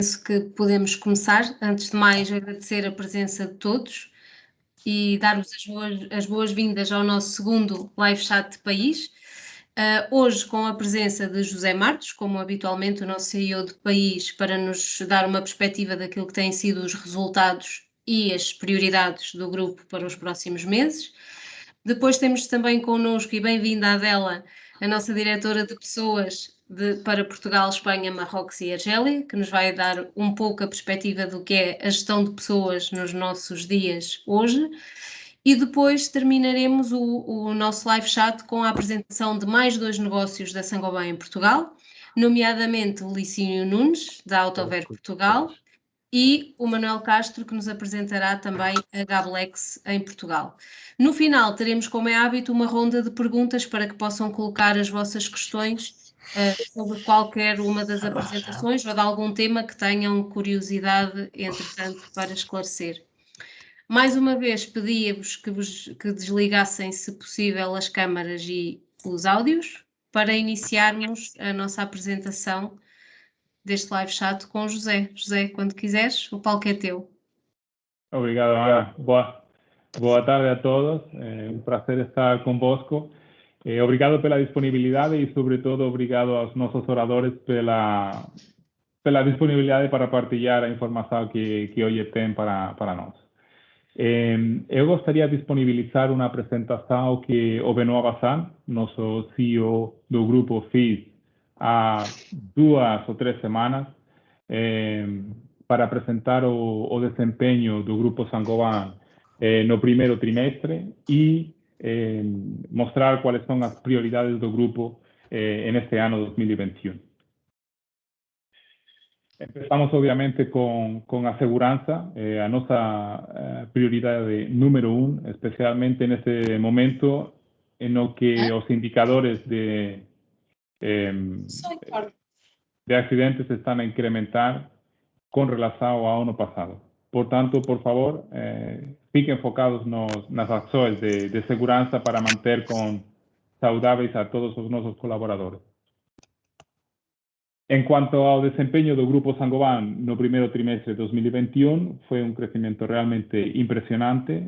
Penso que podemos começar. Antes de mais, agradecer a presença de todos e dar-vos as boas-vindas ao nosso segundo live chat de país. Hoje, com a presença de José Martos, como habitualmente o nosso CEO de país, para nos dar uma perspectiva daquilo que têm sido os resultados e as prioridades do grupo para os próximos meses. Depois temos também connosco, e bem-vinda Adela, a nossa diretora de pessoas para Portugal, Espanha, Marrocos e Argélia, que nos vai dar um pouco a perspectiva do que é a gestão de pessoas nos nossos dias hoje. E depois terminaremos o nosso live chat com a apresentação de mais 2 negócios da Saint-Gobain em Portugal, nomeadamente o Licínio Nunes, da Autover Portugal, e o Manuel Castro, que nos apresentará também a Gablex em Portugal. No final, teremos, como é hábito, uma ronda de perguntas para que possam colocar as vossas questões sobre qualquer uma das apresentações ou de algum tema que tenham curiosidade, entretanto, para esclarecer. Mais uma vez, pedia-vos que desligassem, se possível, as câmaras e os áudios para iniciarmos a nossa apresentação deste live chat com o José. José, quando quiseres, o palco é teu. Obrigado, Ana. Boa tarde a todos. Um prazer estar convosco. Obrigado pela disponibilidade e, sobretudo, obrigado aos nossos oradores pela disponibilidade para partilhar a informação que hoje tem para nós. Eu gostaria de disponibilizar uma apresentação que o Benoit Bazin, nosso CEO do grupo FIS, há 2 ou 3 semanas, para apresentar o desempenho do grupo Saint-Gobain no primeiro trimestre e mostrar quais são as prioridades do grupo neste ano 2021. Empezamos, obviamente, con a segurança, a nossa prioridade número 1, especialmente neste momento en o que os indicadores de accidentes están a incrementar con relación ao ano pasado. Por tanto, por favor, fiquem focados nas ações de segurança para manter saudáveis a todos os nosos colaboradores. En cuanto ao desempeño do grupo Saint-Gobain no primeiro trimestre de 2021, foi um crescimento realmente impressionante,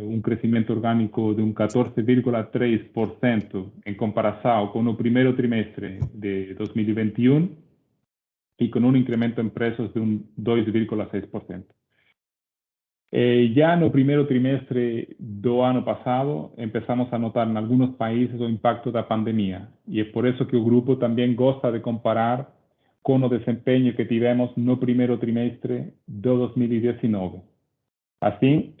um crescimento orgânico de 14,3% em comparação com o primeiro trimestre de 2021 e com um incremento em preços de 2,6%. Já no primeiro trimestre do ano passado, empezamos a notar em alguns países o impacto da pandemia, e é por isso que o grupo também gosta de comparar com o desempenho que tivemos no primeiro trimestre de 2019. Assim,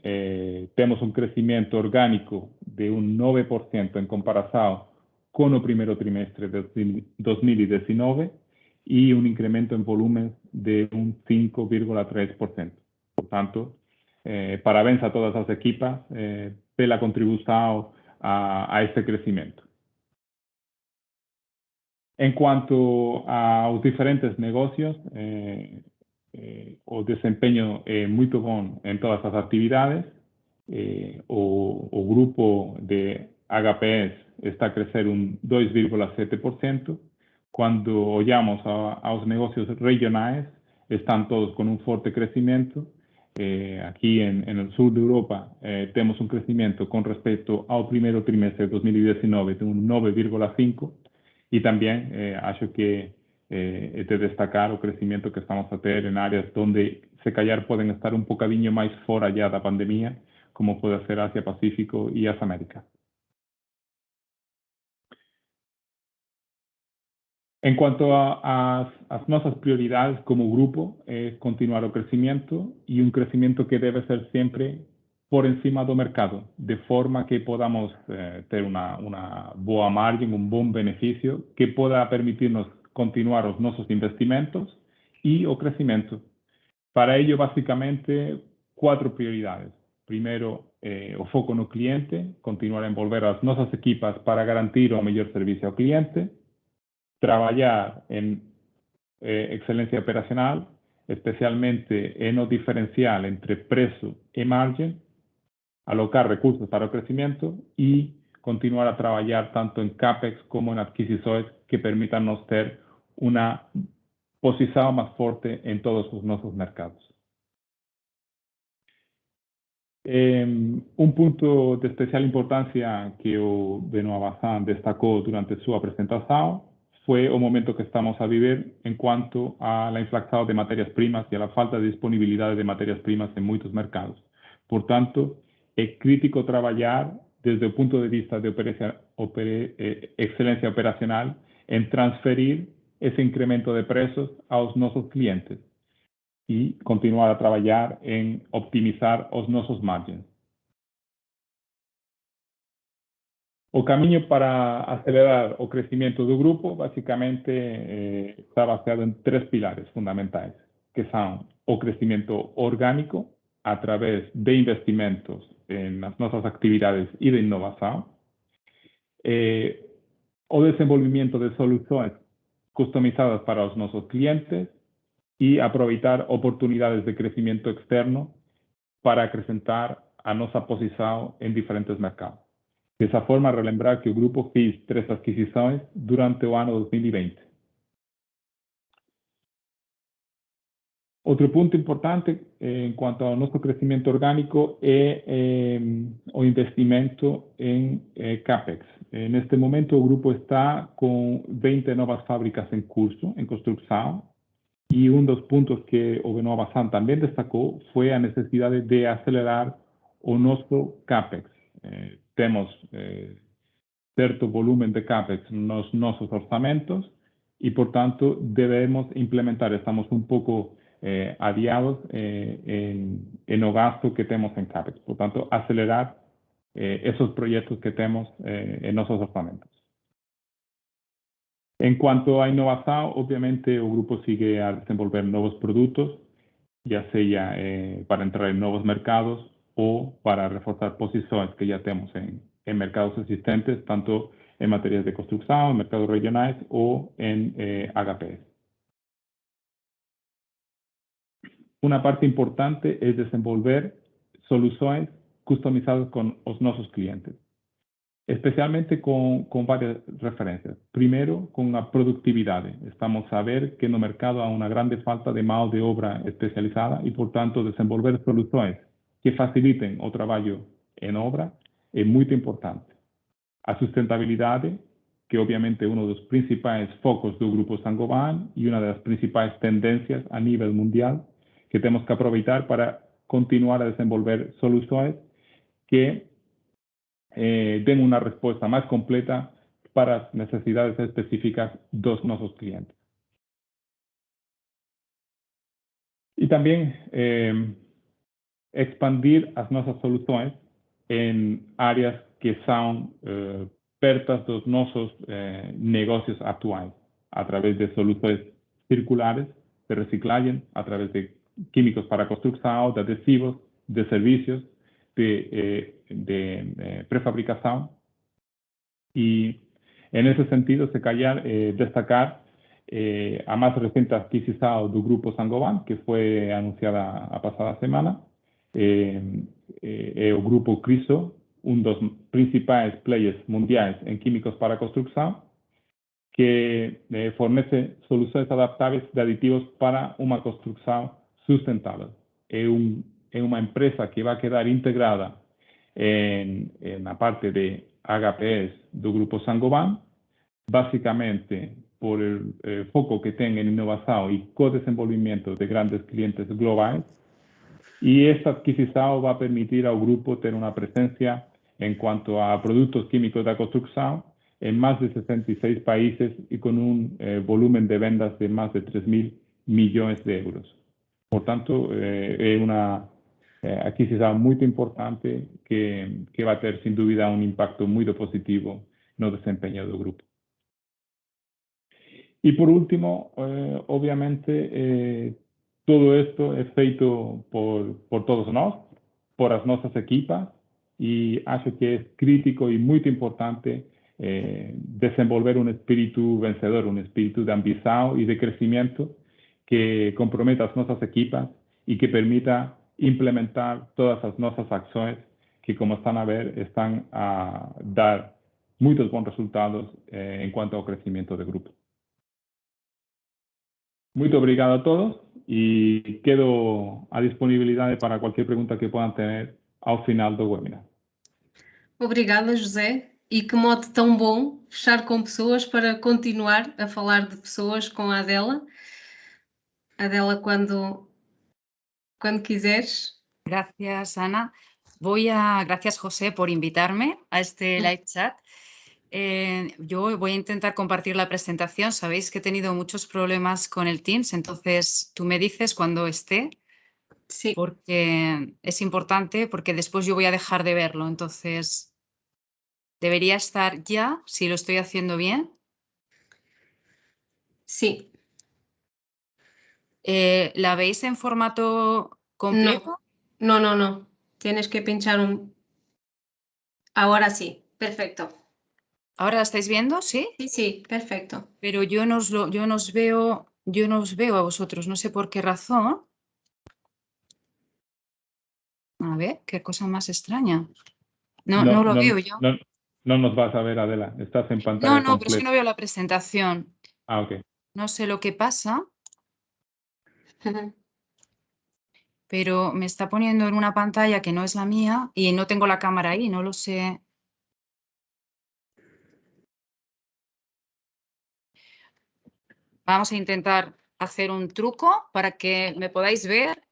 temos um crescimento orgânico de 9% em comparação com o primeiro trimestre de 2019 e um incremento em volumes de 5,3%. Portanto, parabéns a todas as equipas pela contribuição a este crescimento. En cuanto aos diferentes negocios, o desempeño é muito bom em todas as atividades. O grupo de HPS está a crescer 2,7%. Quando olhamos aos negócios regionais, estão todos com forte crescimento. Aqui no sul de Europa temos crescimento com respeito ao primeiro trimestre de 2019 de 9,5%. Y también acho que es de destacar o crecimiento que estamos a ter en áreas donde se calhar pueden estar un bocadinho más fora ya da pandemia, como puede ser Asia Pacífico y as Américas. En cuanto a nuestras prioridades como grupo, es continuar o crecimiento y un crecimiento que debe ser siempre por encima do mercado, de forma que podamos ter uma boa margem, um bom benefício, que possa permitir-nos continuar os nossos investimentos e o crescimento. Para ello, basicamente, 4 prioridades. Primeiro, o foco no cliente, continuar a envolver as nossas equipas para garantir o melhor serviço ao cliente, trabalhar em excelência operacional, especialmente no diferencial entre preço e margem, alocar recursos para o crescimento e continuar a trabalhar tanto em CAPEX como em adquisições que permitam nos ter uma posição mais forte em todos os nossos mercados. Un punto de especial importância que o Benoît Bazin destacou durante sua apresentação foi o momento que estamos a viver em quanto à inflação de matérias-primas e à falta de disponibilidade de matérias-primas em muitos mercados. Portanto, é crítico trabalhar desde o ponto de vista de excelência operacional em transferir esse incremento de preços aos nossos clientes e continuar a trabalhar em optimizar os nossos margens. O caminho para acelerar o crescimento do grupo, basicamente, está baseado em 3 pilares fundamentais, que são o crescimento orgânico, através de investimentos nas nossas atividades e de inovação, o desenvolvimento de soluções customizadas para os nossos clientes e aproveitar oportunidades de crescimento externo para acrescentar a nossa posição em diferentes mercados. Dessa forma, relembrar que o grupo fez 3 adquisições durante o ano 2020. Outro ponto importante em quanto ao nosso crescimento orgânico é o investimento em CAPEX. Neste momento, o grupo está com 20 novas fábricas em curso, em construção, e um dos pontos que o Benoît Bazin também destacou foi a necessidade de acelerar o nosso CAPEX. Temos certo volume de CAPEX nos nossos orçamentos e, portanto, devemos implementar, estamos um pouco adiados no gasto que temos em CAPEX. Portanto, acelerar esses projetos que temos em nossos orçamentos. En cuanto a innovación, obviamente el grupo sigue a desenvolver nuevos productos, ya sea para entrar en nuevos mercados o para reforzar posiciones que ya tenemos en mercados existentes, tanto en materias de construcción, en mercados regionales o en HPS. Una parte importante es desenvolver soluciones customizadas con los nuestros clientes, especialmente con varias referencias. Primero, con la productividad. Estamos a ver que en el mercado hay una grande falta de mano de obra especializada y, por tanto, desenvolver soluciones que faciliten el trabajo en obra es muy importante. A sustentabilidad, que obviamente es uno de los principales focos del Grupo Saint-Gobain y una de las principales tendencias a nivel mundial que tenemos que aprovechar para continuar a desenvolver soluciones que den una respuesta más completa para las necesidades específicas de nuestros clientes. Y también expandir las nuestras soluciones en áreas que son pertas de nuestros negocios actuales, a través de soluciones circulares de reciclaje, a través de químicos para construcción, de adhesivos, de servicios, de prefabricación. Y en ese sentido, se quería destacar a más reciente adquisición del Grupo Saint-Gobain, que fue anunciada la pasada semana, el Grupo Chryso, uno de los principales players mundiales en químicos para construcción, que fornece soluciones adaptables de aditivos para una construcción sustentable. Es una empresa que va a quedar integrada en la parte de HPS del Grupo Saint-Gobain, básicamente por el foco que tiene en innovación y co-desenvolvimiento de grandes clientes globales. Y esta adquisición va a permitir al grupo tener una presencia en cuanto a productos químicos de construcción en más de 66 países y con un volumen de ventas de más de 3.000 millones de euros. Por tanto, es una adquisición muy importante que va a tener sin duda un impacto muy positivo en el desempeño del grupo. Y por último, obviamente, todo esto es feito por todos nosotros, por las nuestras equipas, y acho que es crítico y muy importante desenvolver un espíritu vencedor, un espíritu de ambición y de crecimiento que comprometa a nuestras equipas y que permita implementar todas las nuestras acciones que, como están a ver, están a dar muchos buenos resultados en cuanto al crecimiento del grupo. Muito obrigado a todos y quedo a disponibilidade para cualquier pregunta que puedan tener ao final do webinar. Obrigada, José. E que mote tão bom fechar com pessoas para continuar a falar de pessoas com a Adela. Adela, quando quiseres. Gracias, Ana. Gracias, José, por invitarme a este live chat. Yo voy a intentar compartir la presentación. Sabéis que he tenido muchos problemas con el Teams, entonces tú me dices cuando esté, Sí. porque es importante, porque después yo voy a dejar de verlo. Entonces, debería estar ya, si lo estoy haciendo bien. Sí. ¿La veis en formato completo? No. Tienes que pinchar un... Ahora sí, perfecto. ¿Ahora la estáis viendo? ¿Sí? Sí, perfecto. Pero yo no os veo a vosotros, no sé por qué razón. A ver, qué cosa más extraña. No lo veo yo. No nos vas a ver, Adela. Estás en pantalla No, pero es que completa. no veo la presentación. Ah, ok. No sé lo que pasa, pero me está poniendo en una pantalla que no es la mía y no tengo la cámara ahí, no lo sé. Vamos a intentar hacer un truco para que me podáis ver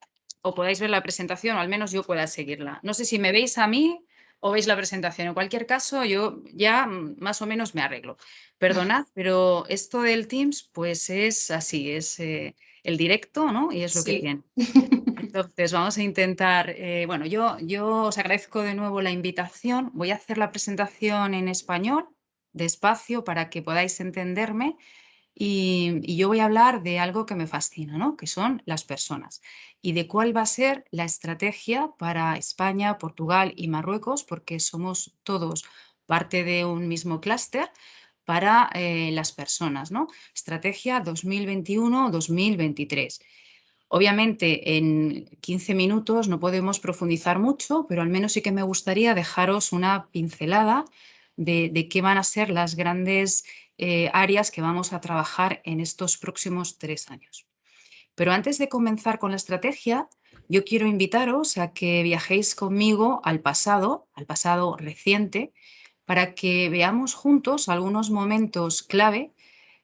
o podáis ver la presentación, o al menos yo pueda seguirla. No sé si me veis a mí o veis la presentación. En cualquier caso, yo ya más o menos me arreglo. Perdonad, pero esto del Teams, pues es así, es el directo, ¿no? Y es lo que tiene. Entonces, vamos a intentar, bueno, yo os agradezco de nuevo la invitación. Voy a hacer la presentación en español, despacio, para que podáis entenderme. Y yo voy a hablar de algo que me fascina, ¿no? Que son las personas y de cuál va a ser la estrategia para España, Portugal y Marruecos, porque somos todos parte de un mismo clúster para las personas, ¿no? Estrategia 2021-2023. Obviamente en 15 minutos no podemos profundizar mucho, pero al menos sí que me gustaría dejaros una pincelada de qué van a ser las grandes áreas que vamos a trabajar en estos próximos 3 años. Pero antes de comenzar con la estrategia, yo quiero invitaros a que viajéis conmigo al pasado reciente, para que veamos juntos algunos momentos clave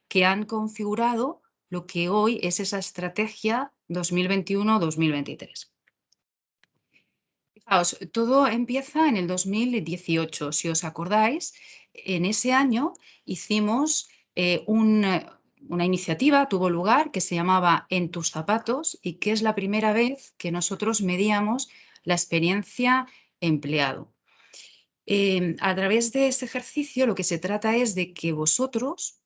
que han configurado lo que hoy es esa estrategia 2021-2023. Fijaos, todo empieza en el 2018. Si os acordáis, en ese año hicimos una iniciativa, tuvo lugar, que se llamaba En tus zapatos y que es la primera vez que nosotros medíamos la experiencia empleado. A través de este ejercicio lo que se trata es de que vosotras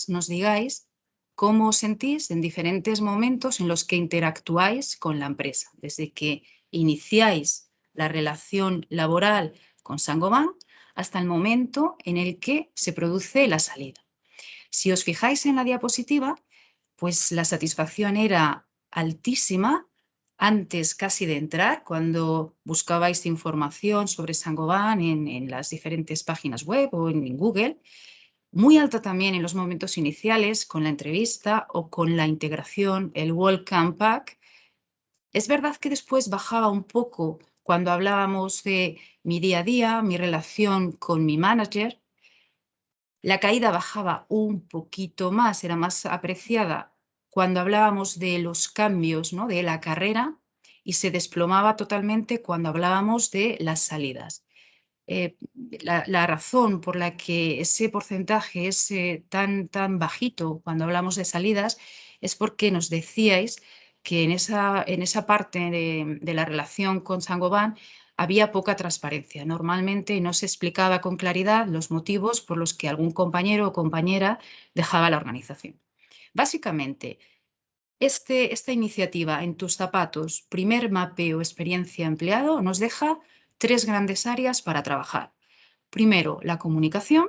nos digáis cómo os sentís en diferentes momentos en los que interactuáis con la empresa, desde que iniciáis la relación laboral con Saint-Gobain hasta el momento en el que se produce la salida. Si os fijáis en la diapositiva, pues la satisfacción era altísima antes casi de entrar, cuando buscabais información sobre Saint-Gobain en las diferentes páginas web o en Google. Muy alta también en los momentos iniciales, con la entrevista o con la integración, el Welcome Pack. Es verdad que después bajaba un poco cuando hablábamos de mi día a día, mi relación con mi manager. La caída bajaba un poquito más, era más apreciada cuando hablábamos de los cambios, ¿no?, de la carrera, y se desplomaba totalmente cuando hablábamos de las salidas. La razón por la que ese porcentaje es tan bajito cuando hablamos de salidas es porque nos decíais que en esa parte de la relación con Saint-Gobain había poca transparencia. Normalmente no se explicaba con claridad los motivos por los que algún compañero o compañera dejaba la organización. Básicamente, esta iniciativa En tus zapatos, primer mapeo experiencia empleado, nos deja 3 grandes áreas para trabajar. Primero, la comunicación.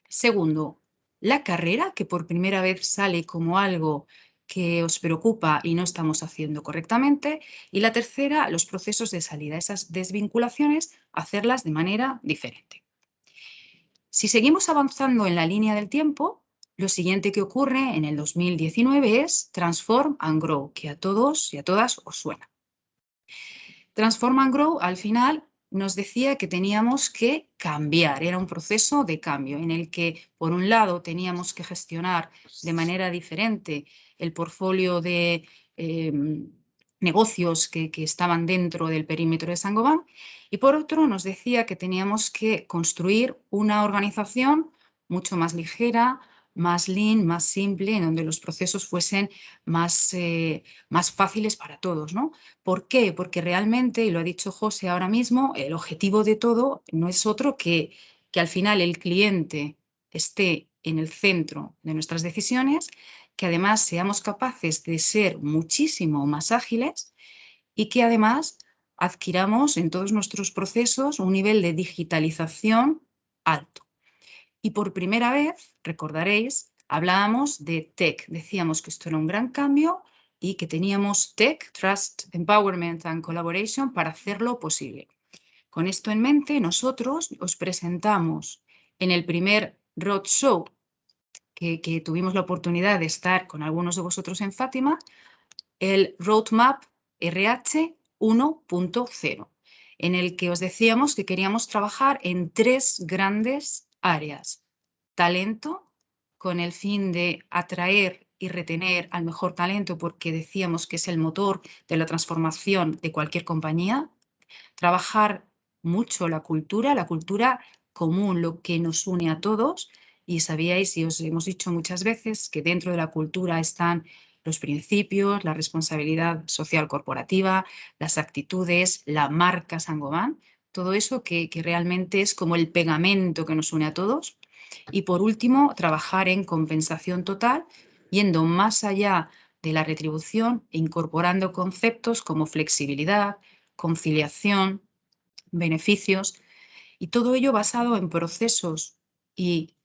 Segundo, la carrera, que por primera vez sale como algo que os preocupa y no estamos haciendo correctamente. Y la tercera, los procesos de salida, esas desvinculaciones, hacerlas de manera diferente. Si seguimos avanzando en la línea del tiempo, Lo siguiente que ocurre en el 2019 es Transform and Grow, que a todos y a todas os suena. Transform and Grow al final nos decía que teníamos que cambiar, era un proceso de cambio en el que, por un lado, teníamos que gestionar de manera diferente el portfolio de negocios que estaban dentro del perímetro de Saint-Gobain, y por otro nos decía que teníamos que construir una organización mucho más ligera, más lean, más simple, en donde los procesos fuesen más fáciles para todos, ¿no? ¿Por qué? Porque realmente, y lo ha dicho José ahora mismo, el objetivo de todo no es otro que al final el cliente esté en el centro de nuestras decisiones, que además seamos capaces de ser muchísimo más ágiles y que además adquiramos en todos nuestros procesos un nivel de digitalización alto. Y por primera vez, recordaréis, hablábamos de tech. Decíamos que esto era un gran cambio y que teníamos tech, trust, empowerment and collaboration para hacerlo posible. Con esto en mente, nosotros os presentamos en el primer roadshow que tuvimos la oportunidad de estar con algunos de vosotros en Fátima, el Roadmap RH 1.0, en el que os decíamos que queríamos trabajar en 3 grandes áreas. Talento, con el fin de atraer y retener al mejor talento, porque decíamos que es el motor de la transformación de cualquier compañía. Trabajar mucho la cultura común, lo que nos une a todos. Y sabíais, y os hemos dicho muchas veces, que dentro de la cultura están los principios, la responsabilidad social corporativa, las actitudes, la marca Saint-Gobain, todo eso que realmente es como el pegamento que nos une a todos. Y por último, trabajar en compensación total, yendo más allá de la retribución e incorporando conceptos como flexibilidad, conciliación, beneficios, y todo ello basado en procesos y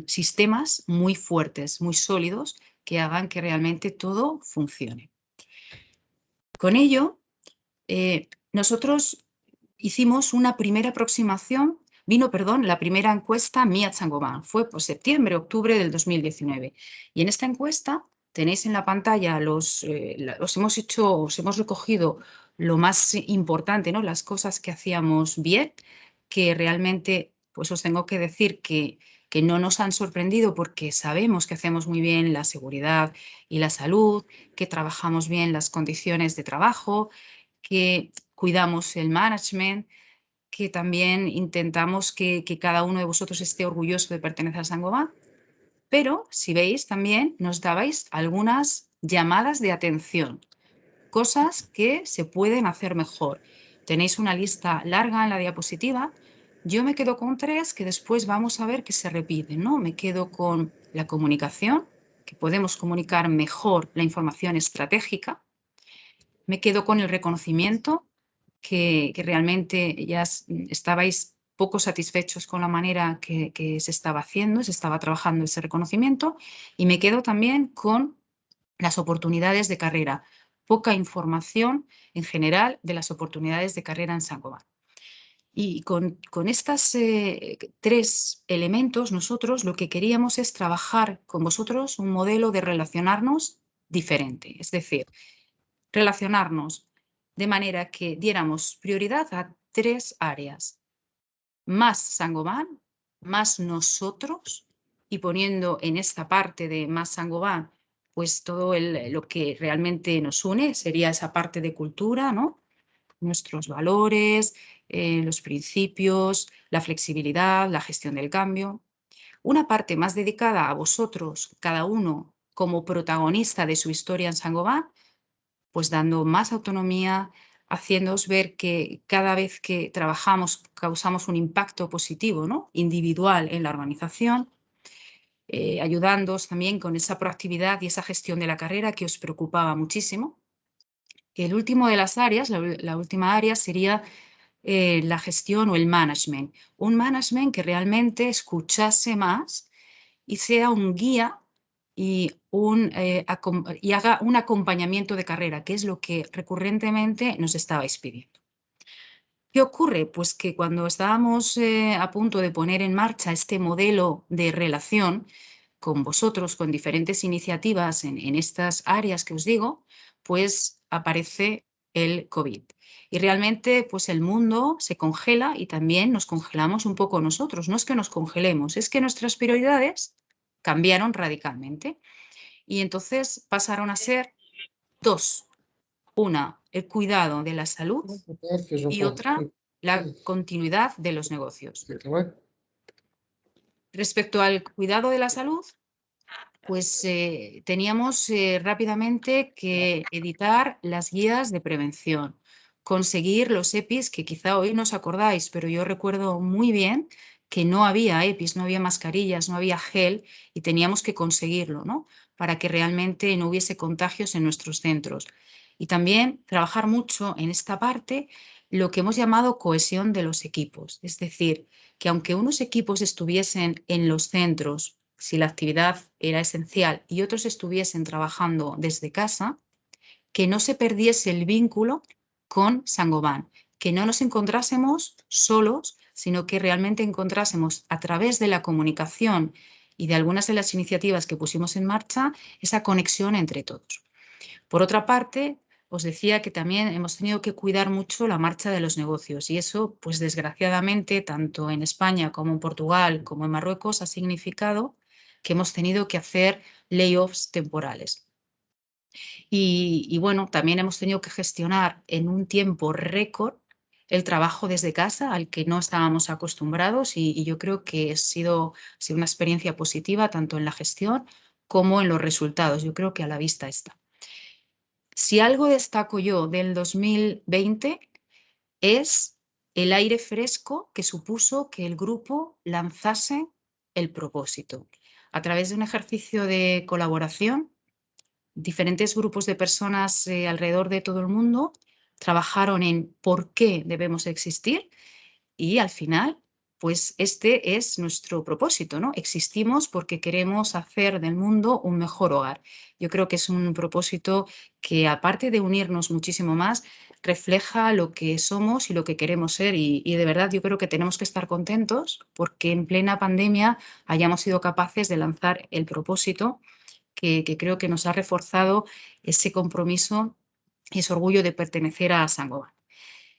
sistemas muy fuertes, muy sólidos, que hagan que realmente todo funcione. Con ello, nosotros hicimos una primera aproximación, la primera encuesta Mia Saint-Gobain, fue por septiembre, octubre del 2019. Y en esta encuesta tenéis en la pantalla os hemos recogido lo más importante, ¿no? Las cosas que hacíamos bien, que realmente, pues os tengo que decir que no nos han sorprendido porque sabemos que hacemos muy bien la seguridad y la salud, que trabajamos bien las condiciones de trabajo, que cuidamos el management, que también intentamos que cada uno de vosotros esté orgulloso de pertenecer a Saint-Gobain. Pero, si veis, también nos dabais algunas llamadas de atención, cosas que se pueden hacer mejor. Tenéis una lista larga en la diapositiva. Yo me quedo con 3 que después vamos a ver que se repiten, ¿no? Me quedo con la comunicación, que podemos comunicar mejor la información estratégica. Me quedo con el reconocimiento, que realmente ya estabais poco satisfechos con la manera que se estaba haciendo, se estaba trabajando ese reconocimiento, y me quedo también con las oportunidades de carrera, poca información en general de las oportunidades de carrera en Saint-Gobain. Y con estos 3 elementos, nosotros lo que queríamos es trabajar con vosotros un modelo de relacionarnos diferente, es decir, relacionarnos de manera que diéramos prioridad a 3 áreas. Más Saint-Gobain, más nosotros, y poniendo en esta parte de más Saint-Gobain, pues todo lo que realmente nos une sería esa parte de cultura, ¿no? Nuestros valores, los principios, la flexibilidad, la gestión del cambio. Una parte más dedicada a vosotros, cada uno como protagonista de su historia en Saint-Gobain, pues dando más autonomía, haciéndoos ver que cada vez que trabajamos causamos un impacto positivo, ¿no? Individual en la organización, ayudándoos también con esa proactividad y esa gestión de la carrera que os preocupaba muchísimo. El último de las áreas, la última área sería la gestión o el management. Un management que realmente escuchase más y sea un guía y haga un acompañamiento de carrera, que es lo que recurrentemente nos estabais pidiendo. ¿Qué ocurre? Pues que cuando estábamos a punto de poner en marcha este modelo de relación, con vosotros, con diferentes iniciativas en estas áreas que os digo, pues aparece el COVID. Y realmente pues el mundo se congela y también nos congelamos un poco nosotros. No es que nos congelemos, es que nuestras prioridades cambiaron radicalmente. Y entonces pasaron a ser dos. Una, el cuidado de la salud y otra, la continuidad de los negocios. Respecto al cuidado de la salud, pues teníamos rápidamente que editar las guías de prevención, conseguir los EPIs, que quizá hoy no os acordáis, pero yo recuerdo muy bien que no había EPIs, no había mascarillas, no había gel y teníamos que conseguirlo, ¿no? Para que realmente no hubiese contagios en nuestros centros. Y también trabajar mucho en esta parte lo que hemos llamado cohesión de los equipos, es decir, que aunque unos equipos estuviesen en los centros, si la actividad era esencial y otros estuviesen trabajando desde casa, que no se perdiese el vínculo con Saint-Gobain, que no nos encontrásemos solos, sino que realmente encontrásemos a través de la comunicación y de algunas de las iniciativas que pusimos en marcha esa conexión entre todos. Por otra parte, os decía que también hemos tenido que cuidar mucho la marcha de los negocios y eso, pues desgraciadamente, tanto en España como en Portugal como en Marruecos, ha significado que hemos tenido que hacer layoffs temporales. Y bueno, también hemos tenido que gestionar en un tiempo récord el trabajo desde casa al que no estábamos acostumbrados y yo creo que ha sido una experiencia positiva tanto en la gestión como en los resultados. Yo creo que a la vista está. Si algo destaco yo del 2020 es el aire fresco que supuso que el grupo lanzase el propósito. A través de un ejercicio de colaboración, diferentes grupos de personas alrededor de todo el mundo trabajaron en por qué debemos existir y al final, pues este es nuestro propósito, ¿no? Existimos porque queremos hacer del mundo un mejor hogar. Yo creo que es un propósito que, aparte de unirnos muchísimo más, refleja lo que somos y lo que queremos ser. Y de verdad yo creo que tenemos que estar contentos porque en plena pandemia hayamos sido capaces de lanzar el propósito que creo que nos ha reforzado ese compromiso y ese orgullo de pertenecer a Saint-Gobain.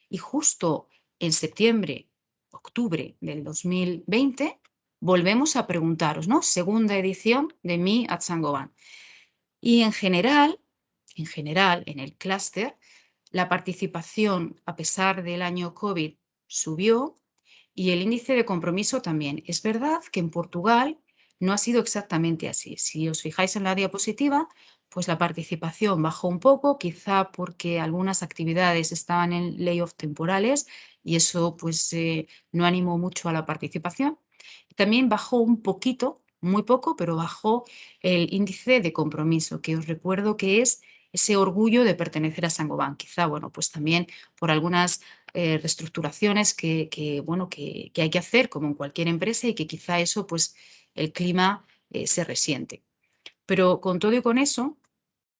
Y justo en septiembre, octubre del 2020, volvemos a preguntaros, ¿no? Segunda edición de Me at Saint-Gobain. Y en general, en el clúster, la participación, a pesar del año COVID, subió y el índice de compromiso también. Es verdad que en Portugal no ha sido exactamente así. Si os fijáis en la diapositiva, pues la participación bajó un poco, quizá porque algunas actividades estaban en layoff temporales y eso pues no animó mucho a la participación. También bajó un poquito, muy poco, pero bajó el índice de compromiso, que os recuerdo que es ese orgullo de pertenecer a Saint-Gobain. Quizá, bueno, pues también por algunas reestructuraciones bueno, que hay que hacer, como en cualquier empresa, y que quizá eso, pues el clima se resiente. Pero con todo y con eso,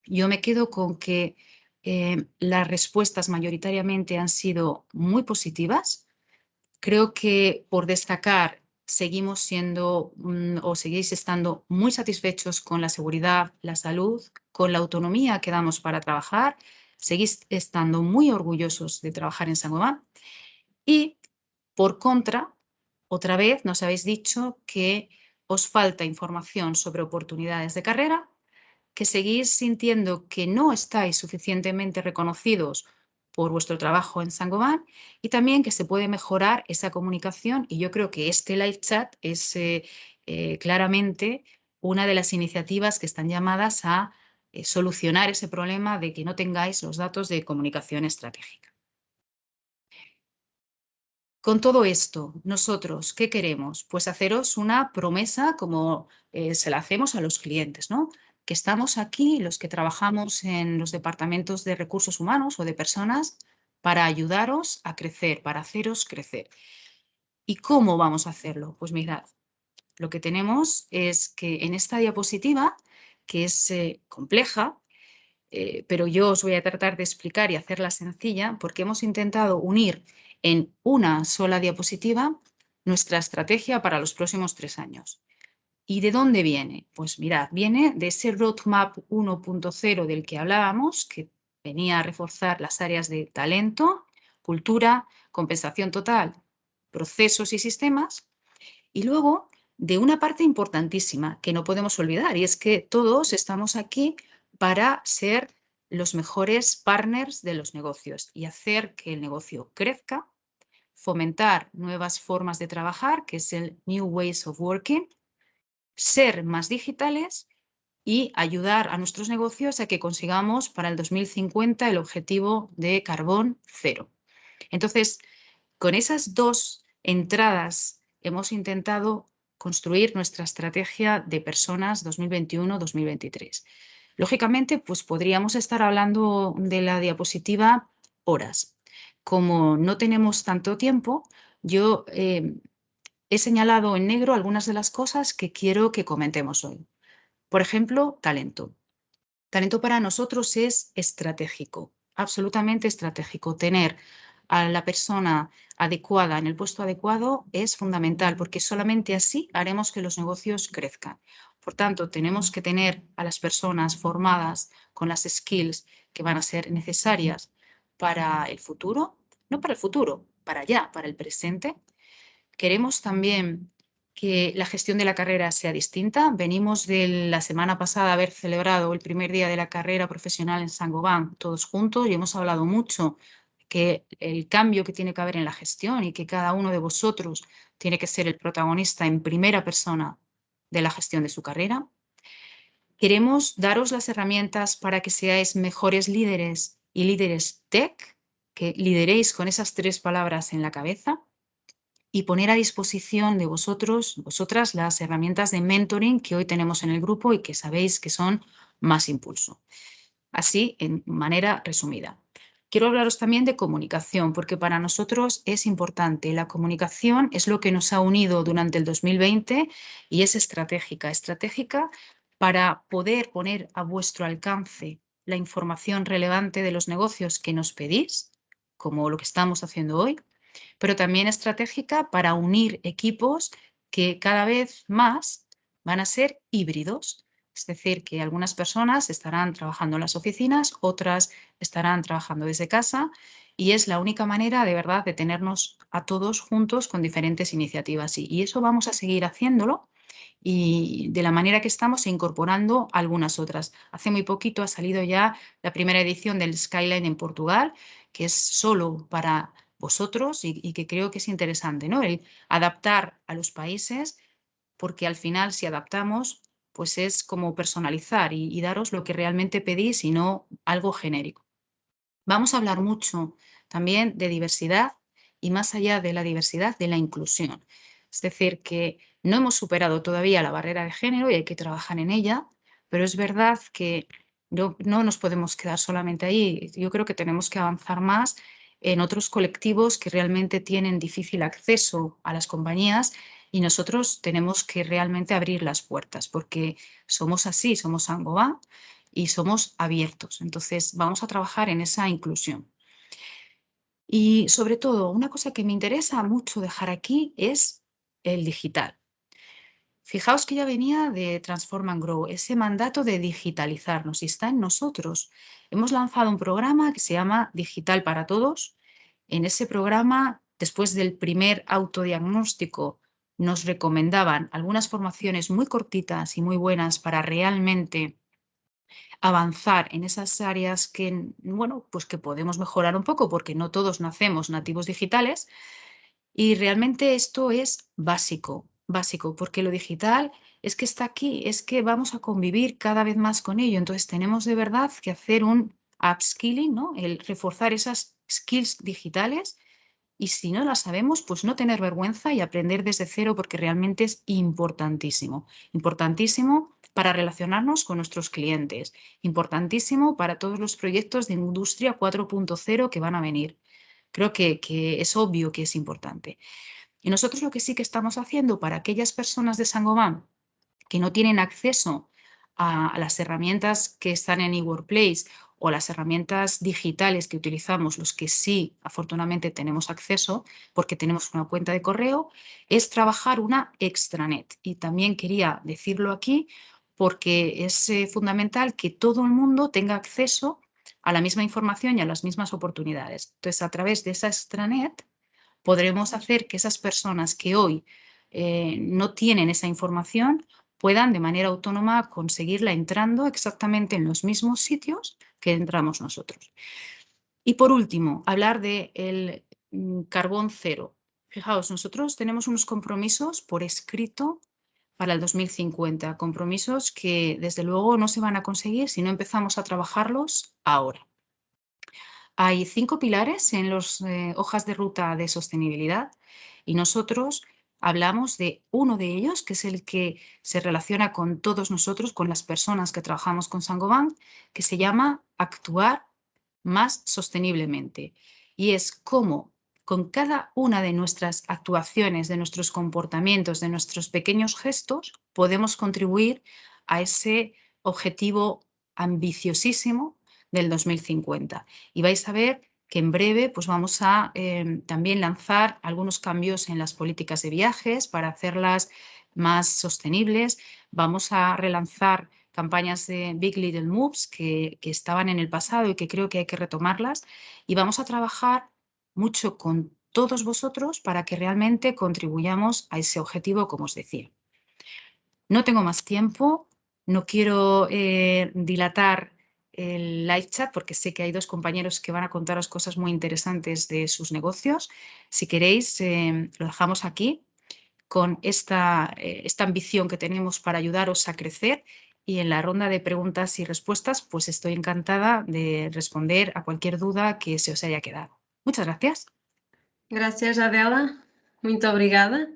yo me quedo con que las respuestas mayoritariamente han sido muy positivas. Creo que por destacar seguimos siendo o seguís estando muy satisfechos con la seguridad, la salud, con la autonomía que damos para trabajar. Seguís estando muy orgullosos de trabajar en Saint-Gobain. Y por contra, otra vez nos habéis dicho que os falta información sobre oportunidades de carrera, que seguís sintiendo que no estáis suficientemente reconocidos por vuestro trabajo en Saint-Gobain y también que se puede mejorar esa comunicación y yo creo que este live chat es claramente una de las iniciativas que están llamadas a solucionar ese problema de que no tengáis los datos de comunicación estratégica. Con todo esto, nosotros, ¿qué queremos? Pues haceros una promesa como se la hacemos a los clientes, ¿no? Que estamos aquí, los que trabajamos en los departamentos de recursos humanos o de personas, para ayudaros a crecer, para haceros crecer. ¿Y cómo vamos a hacerlo? Pues mirad, lo que tenemos es que en esta diapositiva, que es compleja, pero yo os voy a tratar de explicar y hacerla sencilla porque hemos intentado unir en una sola diapositiva nuestra estrategia para los próximos 3 años. ¿Y de dónde viene? Pues mirad, viene de ese Roadmap 1.0 del que hablábamos, que venía a reforzar las áreas de talento, cultura, compensación total, procesos y sistemas, y luego de una parte importantísima que no podemos olvidar, y es que todos estamos aquí para ser los mejores partners de los negocios y hacer que el negocio crezca, fomentar nuevas formas de trabajar, que es el New Ways of Working, ser más digitales y ayudar a nuestros negocios a que consigamos para el 2050 el objetivo de carbón cero. Entonces, con esas dos entradas hemos intentado construir nuestra estrategia de personas 2021-2023. Lógicamente, pues podríamos estar hablando de la diapositiva horas. Como no tenemos tanto tiempo, yo he señalado en negro algunas de las cosas que quiero que comentemos hoy. Por ejemplo, talento. Talento para nosotros es estratégico, absolutamente estratégico. Tener a la persona adecuada en el puesto adecuado es fundamental porque solamente así haremos que los negocios crezcan. Por tanto, tenemos que tener a las personas formadas con las skills que van a ser necesarias para el futuro, no para el futuro, para ya, para el presente. Queremos también que la gestión de la carrera sea distinta. Venimos de la semana pasada haber celebrado el primer día de la carrera profesional en Saint-Gobain todos juntos y hemos hablado mucho que el cambio que tiene que haber en la gestión y que cada uno de vosotros tiene que ser el protagonista en primera persona de la gestión de su carrera. Queremos daros las herramientas para que seáis mejores líderes y líderes tech, que lideréis con esas 3 palabras en la cabeza, y poner a disposición de vosotras, las herramientas de mentoring que hoy tenemos en el grupo y que sabéis que son Más Impulso. Así, en manera resumida. Quiero hablaros también de comunicación, porque para nosotros es importante. La comunicación es lo que nos ha unido durante el 2020 y es estratégica. Estratégica para poder poner a vuestro alcance la información relevante de los negocios que nos pedís, como lo que estamos haciendo hoy, pero también estratégica para unir equipos que cada vez más van a ser híbridos. Es decir, que algunas personas estarán trabajando en las oficinas, otras estarán trabajando desde casa y es la única manera de verdad de tenernos a todos juntos con diferentes iniciativas. Y eso vamos a seguir haciéndolo y de la manera que estamos incorporando algunas otras. Hace muy poquito ha salido ya la primera edición del Skyline en Portugal, que es solo para vosotros y que creo que es interesante, ¿no? El adaptar a los países, porque al final si adaptamos, pues es como personalizar y daros lo que realmente pedís y no algo genérico. Vamos a hablar mucho también de diversidad y más allá de la diversidad, de la inclusión. Es decir, que no hemos superado todavía la barrera de género y hay que trabajar en ella, pero es verdad que no nos podemos quedar solamente ahí. Yo creo que tenemos que avanzar más en otros colectivos que realmente tienen difícil acceso a las compañías y nosotros tenemos que realmente abrir las puertas porque somos así, somos Saint-Gobain y somos abiertos. Entonces, vamos a trabajar en esa inclusión. Y sobre todo, una cosa que me interesa mucho dejar aquí es el digital. Fijaos que ya venía de Transform and Grow, ese mandato de digitalizarnos y está en nosotros. Hemos lanzado un programa que se llama Digital para Todos. En ese programa, después del primer autodiagnóstico, nos recomendaban algunas formaciones muy cortitas y muy buenas para realmente avanzar en esas áreas que, bueno, pues que podemos mejorar un poco porque no todos nacemos nativos digitales y realmente esto es básico, básico, porque lo digital es que está aquí, es que vamos a convivir cada vez más con ello, entonces tenemos de verdad que hacer un upskilling, ¿no? El reforzar esas skills digitales y si no las sabemos, pues no tener vergüenza y aprender desde cero porque realmente es importantísimo. Importantísimo para relacionarnos con nuestros clientes. Importantísimo para todos los proyectos de Industria 4.0 que van a venir. Creo que es obvio que es importante. Y nosotros lo que sí que estamos haciendo para aquellas personas de Saint-Gobain que no tienen acceso a las herramientas que están en eWorkplace o las herramientas digitales que utilizamos, los que sí, afortunadamente, tenemos acceso, porque tenemos una cuenta de correo, es trabajar una extranet. Y también quería decirlo aquí porque es fundamental que todo el mundo tenga acceso a la misma información y a las mismas oportunidades. Entonces, a través de esa extranet podremos hacer que esas personas que hoy no tienen esa información puedan de manera autónoma conseguirla entrando exactamente en los mismos sitios que entramos nosotros. Y por último, hablar del carbón cero. Fijaos, nosotros tenemos unos compromisos por escrito para el 2050, compromisos que desde luego no se van a conseguir si no empezamos a trabajarlos ahora. Hay 5 pilares en las hojas de ruta de sostenibilidad y nosotros hablamos de uno de ellos, que es el que se relaciona con todos nosotros, con las personas que trabajamos con Saint-Gobain, que se llama actuar más sosteniblemente. Y es cómo con cada una de nuestras actuaciones, de nuestros comportamientos, de nuestros pequeños gestos, podemos contribuir a ese objetivo ambiciosísimo del 2050. Y vais a ver que en breve pues vamos a también lanzar algunos cambios en las políticas de viajes para hacerlas más sostenibles. Vamos a relanzar campañas de Big Little Moves que estaban en el pasado y que creo que hay que retomarlas. Y vamos a trabajar mucho con todos vosotros para que realmente contribuyamos a ese objetivo, como os decía. No tengo más tiempo, no quiero dilatar el live chat porque sé que hay 2 compañeros que van a contaros cosas muy interesantes de sus negocios. Si queréis, lo dejamos aquí con esta ambición que tenemos para ayudaros a crecer, y en la ronda de preguntas y respuestas pues estoy encantada de responder a cualquier duda que se os haya quedado. Muchas gracias. Graças, Adela. Muito obrigada.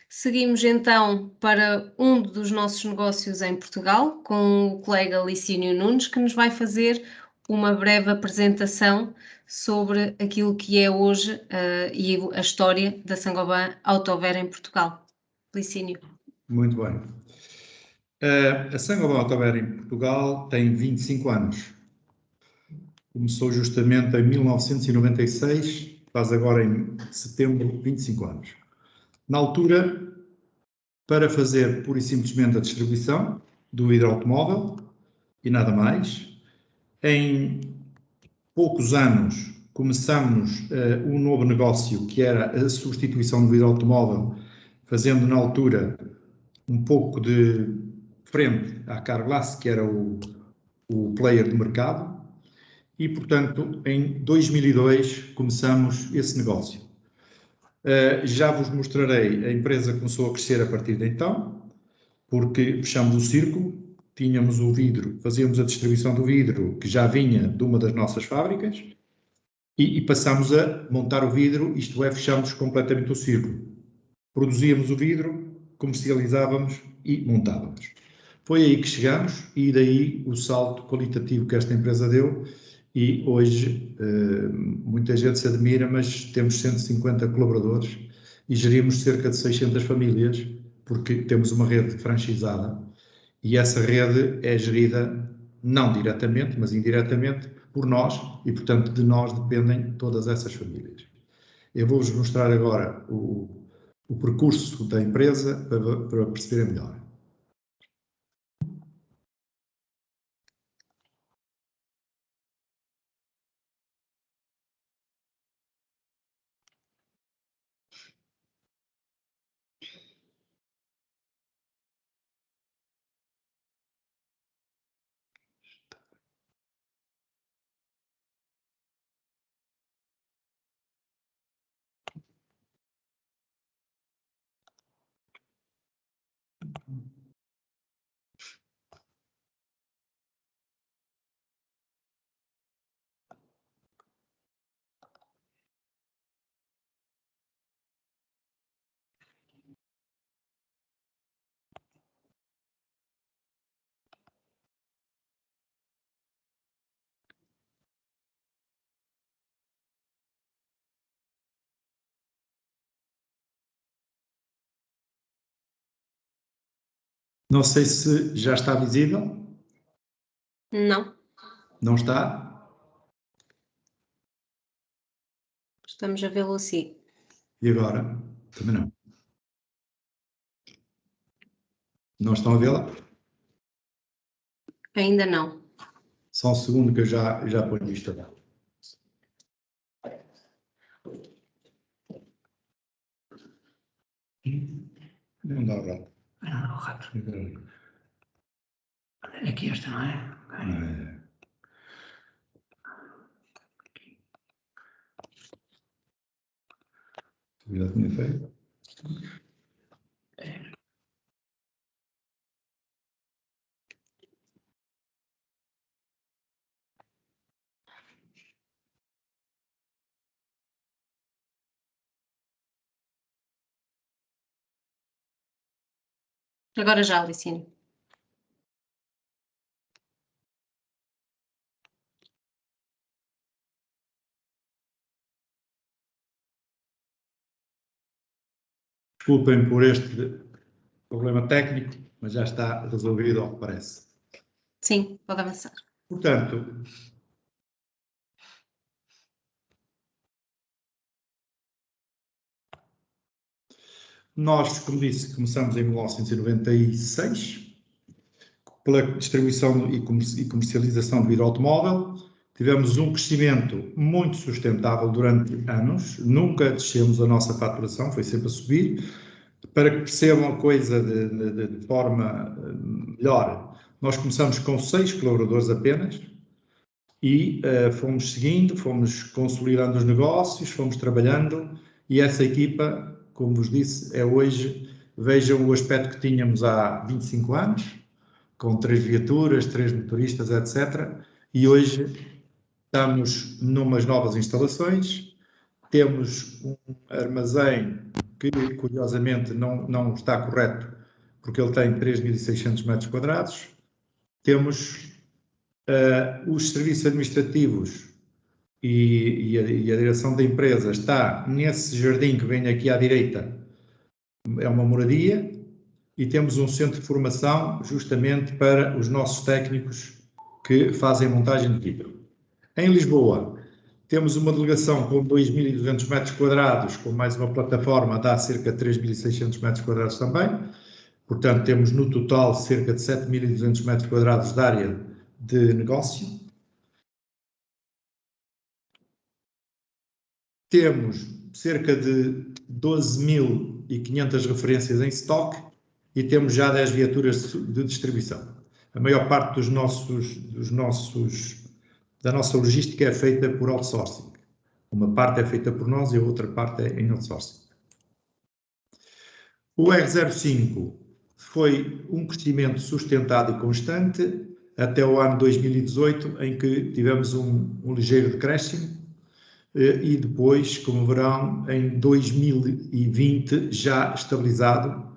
Seguimos então para um dos nossos negócios em Portugal, com o colega Licínio Nunes, que nos vai fazer uma breve apresentação sobre aquilo que é hoje e a história da Saint-Gobain Autover em Portugal. Licínio. Muito bem. A Saint-Gobain Autover em Portugal tem 25 anos. Começou justamente em 1996, faz agora em setembro 25 anos. Na altura, para fazer pura e simplesmente a distribuição do hidroautomóvel e nada mais. Em poucos anos começamos um novo negócio que era a substituição do hidroautomóvel, fazendo na altura um pouco de frente à Carglass, que era o player do mercado, e portanto em 2002 começamos esse negócio. Já vos mostrarei, a empresa começou a crescer a partir de então, porque fechamos o círculo, tínhamos o vidro, fazíamos a distribuição do vidro que já vinha de uma das nossas fábricas e passámos a montar o vidro, isto é, fechamos completamente o círculo. Produzíamos o vidro, comercializávamos e montávamos. Foi aí que chegamos e daí o salto qualitativo que esta empresa deu e hoje muita gente se admira, mas temos 150 colaboradores e gerimos cerca de 600 famílias porque temos uma rede franchisada e essa rede é gerida não diretamente, mas indiretamente por nós e, portanto, de nós dependem todas essas famílias. Eu vou-vos mostrar agora o percurso da empresa para perceberem melhor. Não sei se já está visível. Não. Não está? Estamos a vê-lo assim. E agora? Também não. Não estão a vê-la? Ainda não. Só um segundo que eu já ponho isto lá. Não dá o rato. Não, o rato. É aqui esta, não é? Okay. Já tinha feito? Agora já, Licínio. Desculpem por este problema técnico, mas já está resolvido, ao que parece. Sim, pode avançar. Portanto, nós, como disse, começamos em 1996, pela distribuição e comercialização de vidro automóvel. Tivemos um crescimento muito sustentável durante anos, nunca descemos a nossa faturação, foi sempre a subir. Para que percebam a coisa de forma melhor, nós começamos com 6 colaboradores apenas e fomos seguindo, fomos consolidando os negócios, fomos trabalhando e essa equipa, como vos disse, é hoje, vejam o aspecto que tínhamos há 25 anos, com 3 viaturas, 3 motoristas, etc. E hoje estamos numas novas instalações, temos um armazém que, curiosamente, não está correto, porque ele tem 3.600 metros quadrados. Temos os serviços administrativos e a direção da empresa está nesse jardim que vem aqui à direita, é uma moradia, e temos um centro de formação justamente para os nossos técnicos que fazem montagem de vidro. Em Lisboa, temos uma delegação com 2.200 metros quadrados, com mais uma plataforma, dá cerca de 3.600 metros quadrados também. Portanto, temos no total cerca de 7.200 metros quadrados de área de negócio. Temos cerca de 12.500 referências em stock e temos já 10 viaturas de distribuição. A maior parte da nossa logística é feita por outsourcing. Uma parte é feita por nós e a outra parte é em outsourcing. O R05 foi um crescimento sustentado e constante até o ano 2018, em que tivemos um ligeiro decréscimo, e depois, como verão, em 2020 já estabilizado,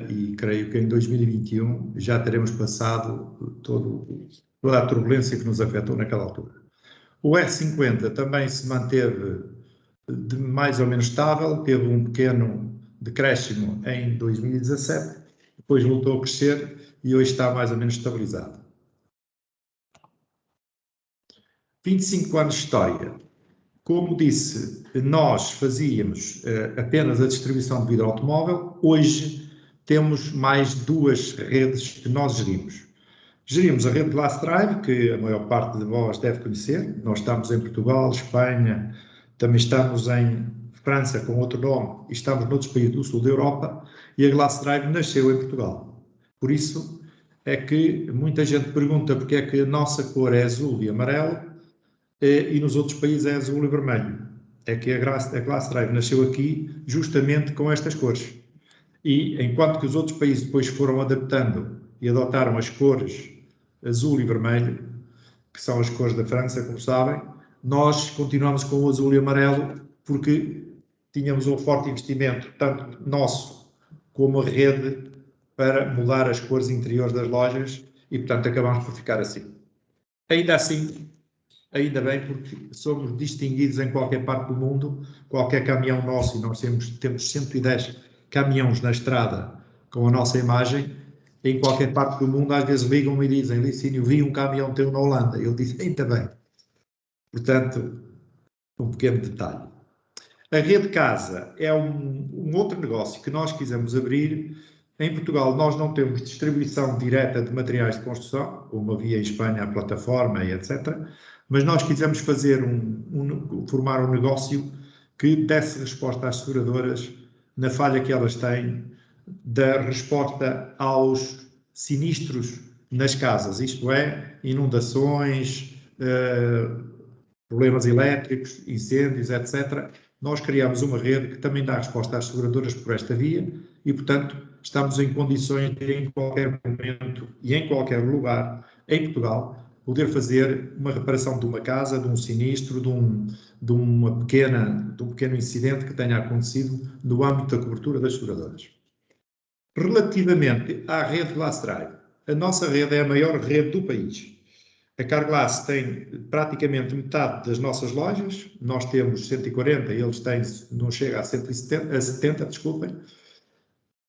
e creio que em 2021 já teremos passado toda a turbulência que nos afetou naquela altura. O R50 também se manteve mais ou menos estável, teve um pequeno decréscimo em 2017, depois voltou a crescer e hoje está mais ou menos estabilizado. 25 anos de história. Como disse, nós fazíamos apenas a distribuição de vidro automóvel. Hoje temos mais 2 redes que nós gerimos. Gerimos a rede Glass Drive, que a maior parte de vós deve conhecer. Nós estamos em Portugal, Espanha, também estamos em França com outro nome e estamos noutros países do sul da Europa, e a Glass Drive nasceu em Portugal. Por isso é que muita gente pergunta porque é que a nossa cor é azul e amarelo e nos outros países é azul e vermelho. É que a Glass Drive nasceu aqui justamente com estas cores. E enquanto que os outros países depois foram adaptando e adotaram as cores azul e vermelho, que são as cores da França, como sabem, nós continuamos com o azul e amarelo porque tínhamos um forte investimento, tanto nosso como a rede, para mudar as cores interiores das lojas e, portanto, acabamos por ficar assim. Ainda assim, ainda bem, porque somos distinguidos em qualquer parte do mundo, qualquer caminhão nosso, e nós temos 110 caminhões na estrada com a nossa imagem, em qualquer parte do mundo, às vezes ligam-me e dizem: Licínio, vi um caminhão teu na Holanda. Eu disse: ainda bem. Portanto, um pequeno detalhe. A Rede Casa é um outro negócio que nós quisemos abrir. Em Portugal, nós não temos distribuição direta de materiais de construção, como havia em Espanha a plataforma e etc. Mas nós quisemos fazer formar um negócio que desse resposta às seguradoras na falha que elas têm da resposta aos sinistros nas casas, isto é, inundações, problemas elétricos, incêndios, etc. Nós criamos uma rede que também dá resposta às seguradoras por esta via e, portanto, estamos em condições de, em qualquer momento e em qualquer lugar em Portugal, poder fazer uma reparação de uma casa, de um sinistro, de um pequeno incidente que tenha acontecido no âmbito da cobertura das seguradoras. Relativamente à rede Glass Drive, a nossa rede é a maior rede do país. A Carglass tem praticamente metade das nossas lojas, nós temos 140, eles têm, não chega a 70, desculpem.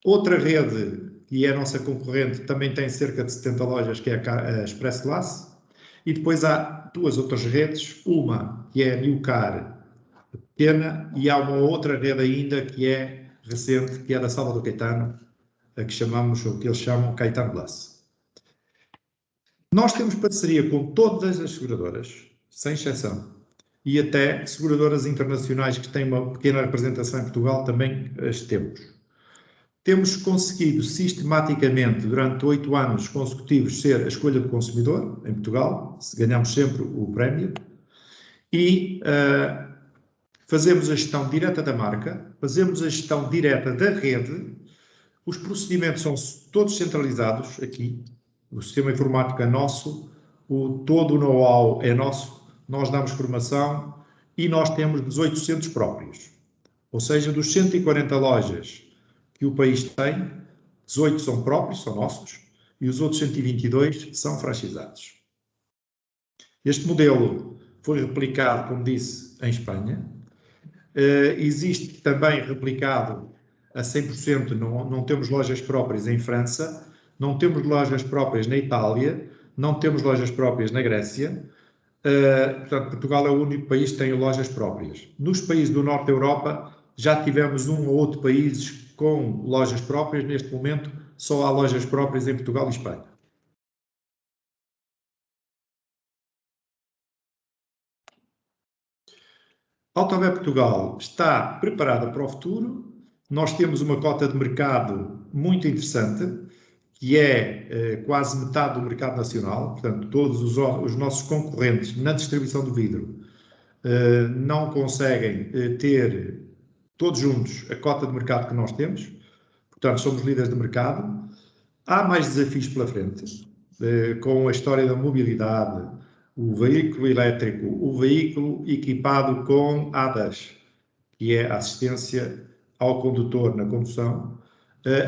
Outra rede, que é a nossa concorrente, também tem cerca de 70 lojas, que é a Express Glass. E depois há duas outras redes, uma que é a New Car, pequena, e há uma outra rede ainda que é recente, que é da Salvador Caetano, a que chamamos, o que eles chamam Caetano Glass. Nós temos parceria com todas as seguradoras, sem exceção, e até seguradoras internacionais que têm uma pequena representação em Portugal também as temos. Temos conseguido sistematicamente, durante 8 anos consecutivos, ser a escolha do consumidor em Portugal, ganhamos sempre o prémio, e fazemos a gestão direta da marca, fazemos a gestão direta da rede, os procedimentos são todos centralizados aqui, o sistema informático é nosso, todo o know-how é nosso, nós damos formação e nós temos 18 centros próprios. Ou seja, dos 140 lojas que o país tem, 18 são próprios, são nossos, e os outros 122 são franchisados. Este modelo foi replicado, como disse, em Espanha. Existe também replicado a 100%, não temos lojas próprias em França, não temos lojas próprias na Itália, não temos lojas próprias na Grécia. Portanto, Portugal é o único país que tem lojas próprias. Nos países do norte da Europa, já tivemos um ou outro país com lojas próprias. Neste momento, só há lojas próprias em Portugal e Espanha. Autover Portugal está preparada para o futuro. Nós temos uma cota de mercado muito interessante, que é quase metade do mercado nacional. Portanto, todos os nossos concorrentes na distribuição do vidro não conseguem ter todos juntos a cota de mercado que nós temos. Portanto, somos líderes de mercado. Há mais desafios pela frente, com a história da mobilidade, o veículo elétrico, o veículo equipado com ADAS, que é a assistência ao condutor na condução.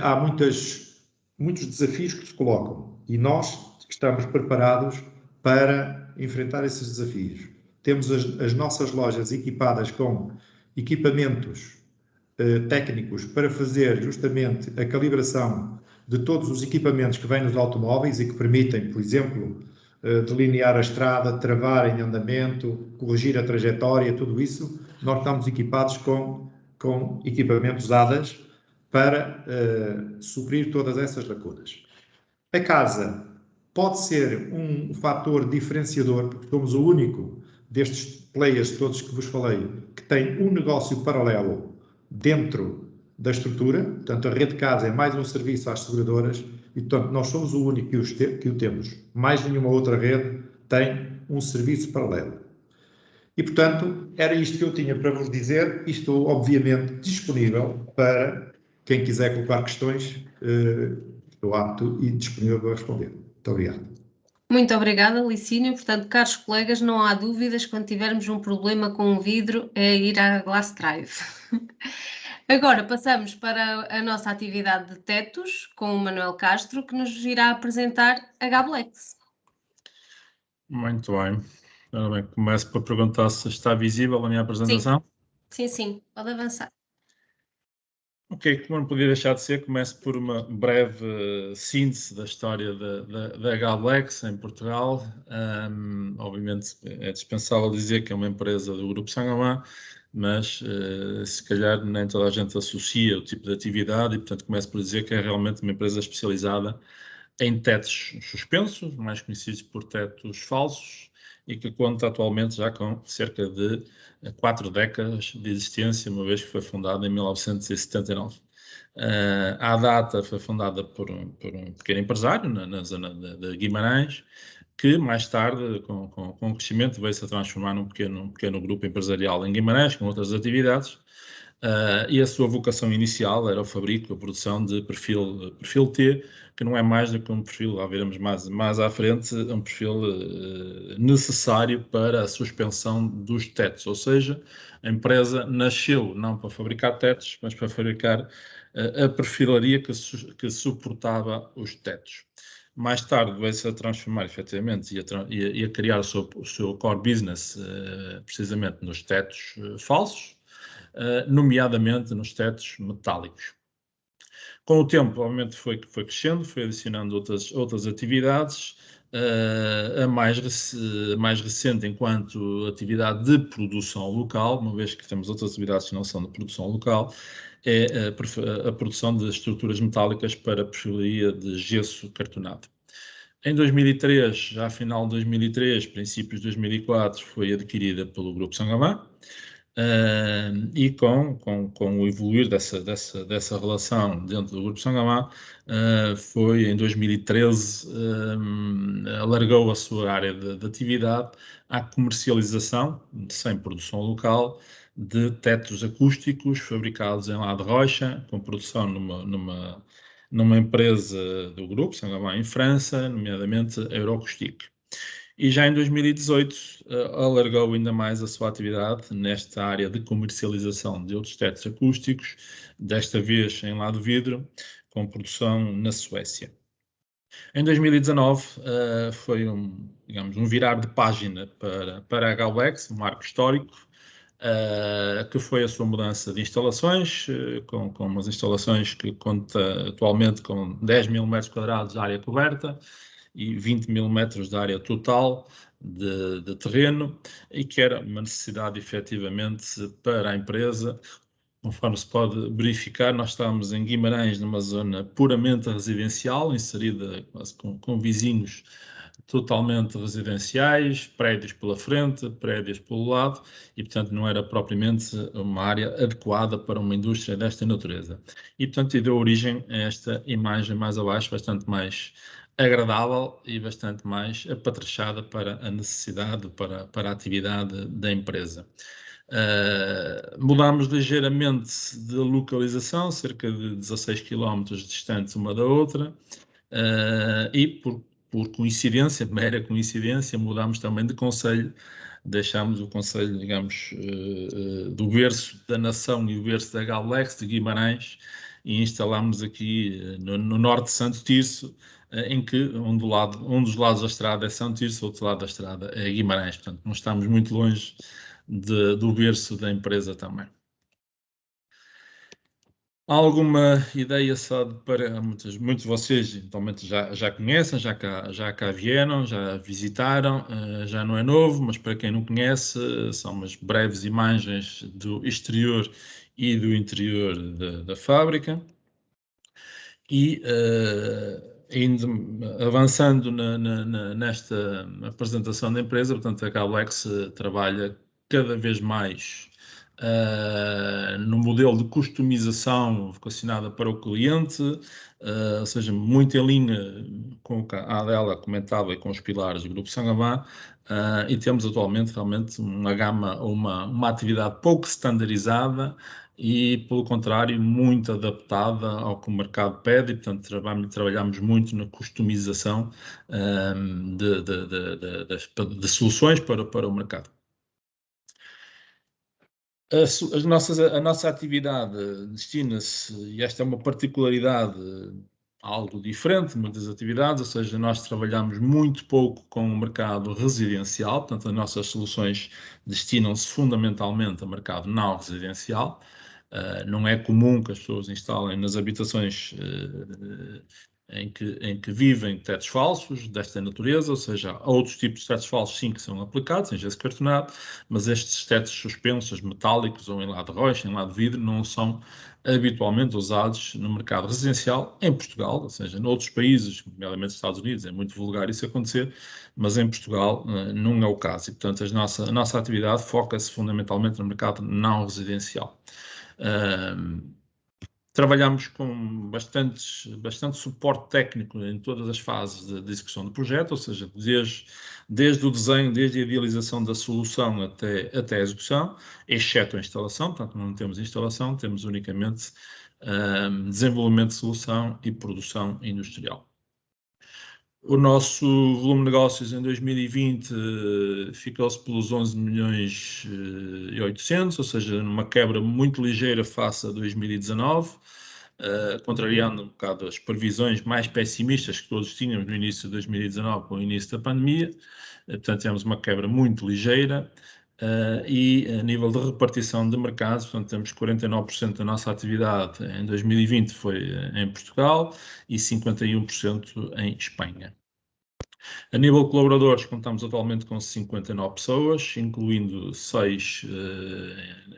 Há muitos desafios que se colocam e nós estamos preparados para enfrentar esses desafios. Temos as nossas lojas equipadas com equipamentos técnicos para fazer justamente a calibração de todos os equipamentos que vêm nos automóveis e que permitem, por exemplo, delinear a estrada, travar em andamento, corrigir a trajetória, tudo isso. Nós estamos equipados com equipamentos ADAS para suprir todas essas lacunas. A casa pode ser um fator diferenciador, porque somos o único destes players todos que vos falei que tem um negócio paralelo dentro da estrutura. Portanto, a rede casa é mais um serviço às seguradoras e, portanto, nós somos o único que o temos. Mais nenhuma outra rede tem um serviço paralelo. E, portanto, era isto que eu tinha para vos dizer e estou, obviamente, disponível para quem quiser colocar questões. Estou apto e disponível para responder. Muito obrigado. Muito obrigada, Licínio. Portanto, caros colegas, não há dúvidas, quando tivermos um problema com o vidro, é ir à Glass Drive. Agora passamos para a nossa atividade de tetos, com o Manuel Castro, que nos irá apresentar a Gablex. Muito bem. Ora bem, começo por perguntar se está visível a minha apresentação. Sim, pode avançar. Ok, como não podia deixar de ser, começo por uma breve síntese da história da Gallex em Portugal. Obviamente é dispensável dizer que é uma empresa do Grupo Saint-Gobain, mas se calhar nem toda a gente associa o tipo de atividade e, portanto, começo por dizer que é realmente uma empresa especializada em tetos suspensos, mais conhecidos por tetos falsos, e que conta atualmente já com cerca de 4 décadas de existência, uma vez que foi fundada em 1979. À data foi fundada por um pequeno empresário na zona de Guimarães, que mais tarde, com o crescimento, veio-se a transformar num pequeno grupo empresarial em Guimarães, com outras atividades. E a sua vocação inicial era o fabrico, a produção de perfil T, que não é mais do que um perfil, lá veremos mais à frente, um perfil necessário para a suspensão dos tetos, ou seja, a empresa nasceu não para fabricar tetos, mas para fabricar a perfilaria que suportava os tetos. Mais tarde veio-se a transformar, efetivamente, e a criar o seu core business, precisamente nos tetos falsos, nomeadamente nos tetos metálicos. Com o tempo, obviamente, foi crescendo, foi adicionando outras atividades, a mais recente enquanto atividade de produção local, uma vez que temos outras atividades que não são de produção local, é a produção de estruturas metálicas para perfilaria de gesso cartonado. Em 2003, já a final de 2003, princípios de 2004, foi adquirida pelo Grupo Saint-Gobain. E com o evoluir dessa relação dentro do Grupo Saint-Gobain, foi em 2013, alargou a sua área de atividade à comercialização, sem produção local, de tetos acústicos fabricados em lá de rocha, com produção numa empresa do Grupo Saint-Gobain em França, nomeadamente Euroacoustics. E já em 2018 alargou ainda mais a sua atividade nesta área de comercialização de outros tetos acústicos, desta vez em lado vidro, com produção na Suécia. Em 2019 foi um virar de página para a Gallex, um marco histórico, que foi a sua mudança de instalações, com umas instalações que conta atualmente com 10 mil metros quadrados de área coberta, e 20 mil metros de área total de terreno, e que era uma necessidade efetivamente para a empresa. Conforme se pode verificar, nós estamos em Guimarães, numa zona puramente residencial, inserida quase com vizinhos totalmente residenciais, prédios pela frente, prédios pelo lado, e portanto não era propriamente uma área adequada para uma indústria desta natureza. E portanto deu origem a esta imagem mais abaixo, bastante mais agradável e bastante mais apatrachada para a necessidade, para a atividade da empresa. Mudámos ligeiramente de localização, cerca de 16 km distantes uma da outra, e por coincidência, mera coincidência, mudámos também de concelho, deixámos o concelho, digamos, do berço da nação e o berço da Gallex de Guimarães, e instalámos aqui no norte de Santo Tirso, em que um dos lados da estrada é Santo Tirso, o outro lado da estrada é Guimarães. Portanto, não estamos muito longe do berço da empresa também. Há alguma ideia só para muitos de vocês, eventualmente já conhecem, já cá vieram, já visitaram, já não é novo, mas para quem não conhece, são umas breves imagens do exterior e do interior da fábrica. E ainda avançando nesta apresentação da empresa, portanto, a Gallex trabalha cada vez mais no modelo de customização vocacionada para o cliente, ou seja, muito em linha com o que a Adela comentava e com os pilares do Grupo Saint-Gobain, e temos atualmente realmente uma gama, uma atividade pouco standardizada e, pelo contrário, muito adaptada ao que o mercado pede, e, portanto, trabalhamos muito na customização de soluções para o mercado. A nossa atividade destina-se, e esta é uma particularidade, algo diferente de muitas atividades, ou seja, nós trabalhamos muito pouco com o mercado residencial, portanto, as nossas soluções destinam-se fundamentalmente ao mercado não residencial, Não é comum que as pessoas instalem nas habitações em que vivem tetos falsos desta natureza, ou seja, há outros tipos de tetos falsos sim que são aplicados, em gesso cartonado, mas estes tetos suspensos, metálicos ou em lado de rocha, em lado de vidro, não são habitualmente usados no mercado residencial em Portugal, ou seja, em outros países, nomeadamente nos Estados Unidos, é muito vulgar isso acontecer, mas em Portugal não é o caso e, portanto, a nossa atividade foca-se fundamentalmente no mercado não residencial. Trabalhamos com bastante suporte técnico em todas as fases de execução do projeto, ou seja, desde o desenho, desde a idealização da solução até a execução, exceto a instalação, portanto não temos instalação, temos unicamente desenvolvimento de solução e produção industrial. O nosso volume de negócios em 2020 ficou-se pelos 11 milhões e 800, ou seja, numa quebra muito ligeira face a 2019, contrariando um bocado as previsões mais pessimistas que todos tínhamos no início de 2019 com o início da pandemia. Portanto, tivemos uma quebra muito ligeira. E a nível de repartição de mercados, portanto, temos 49% da nossa atividade em 2020 foi em Portugal e 51% em Espanha. A nível de colaboradores, contamos atualmente com 59 pessoas, incluindo 6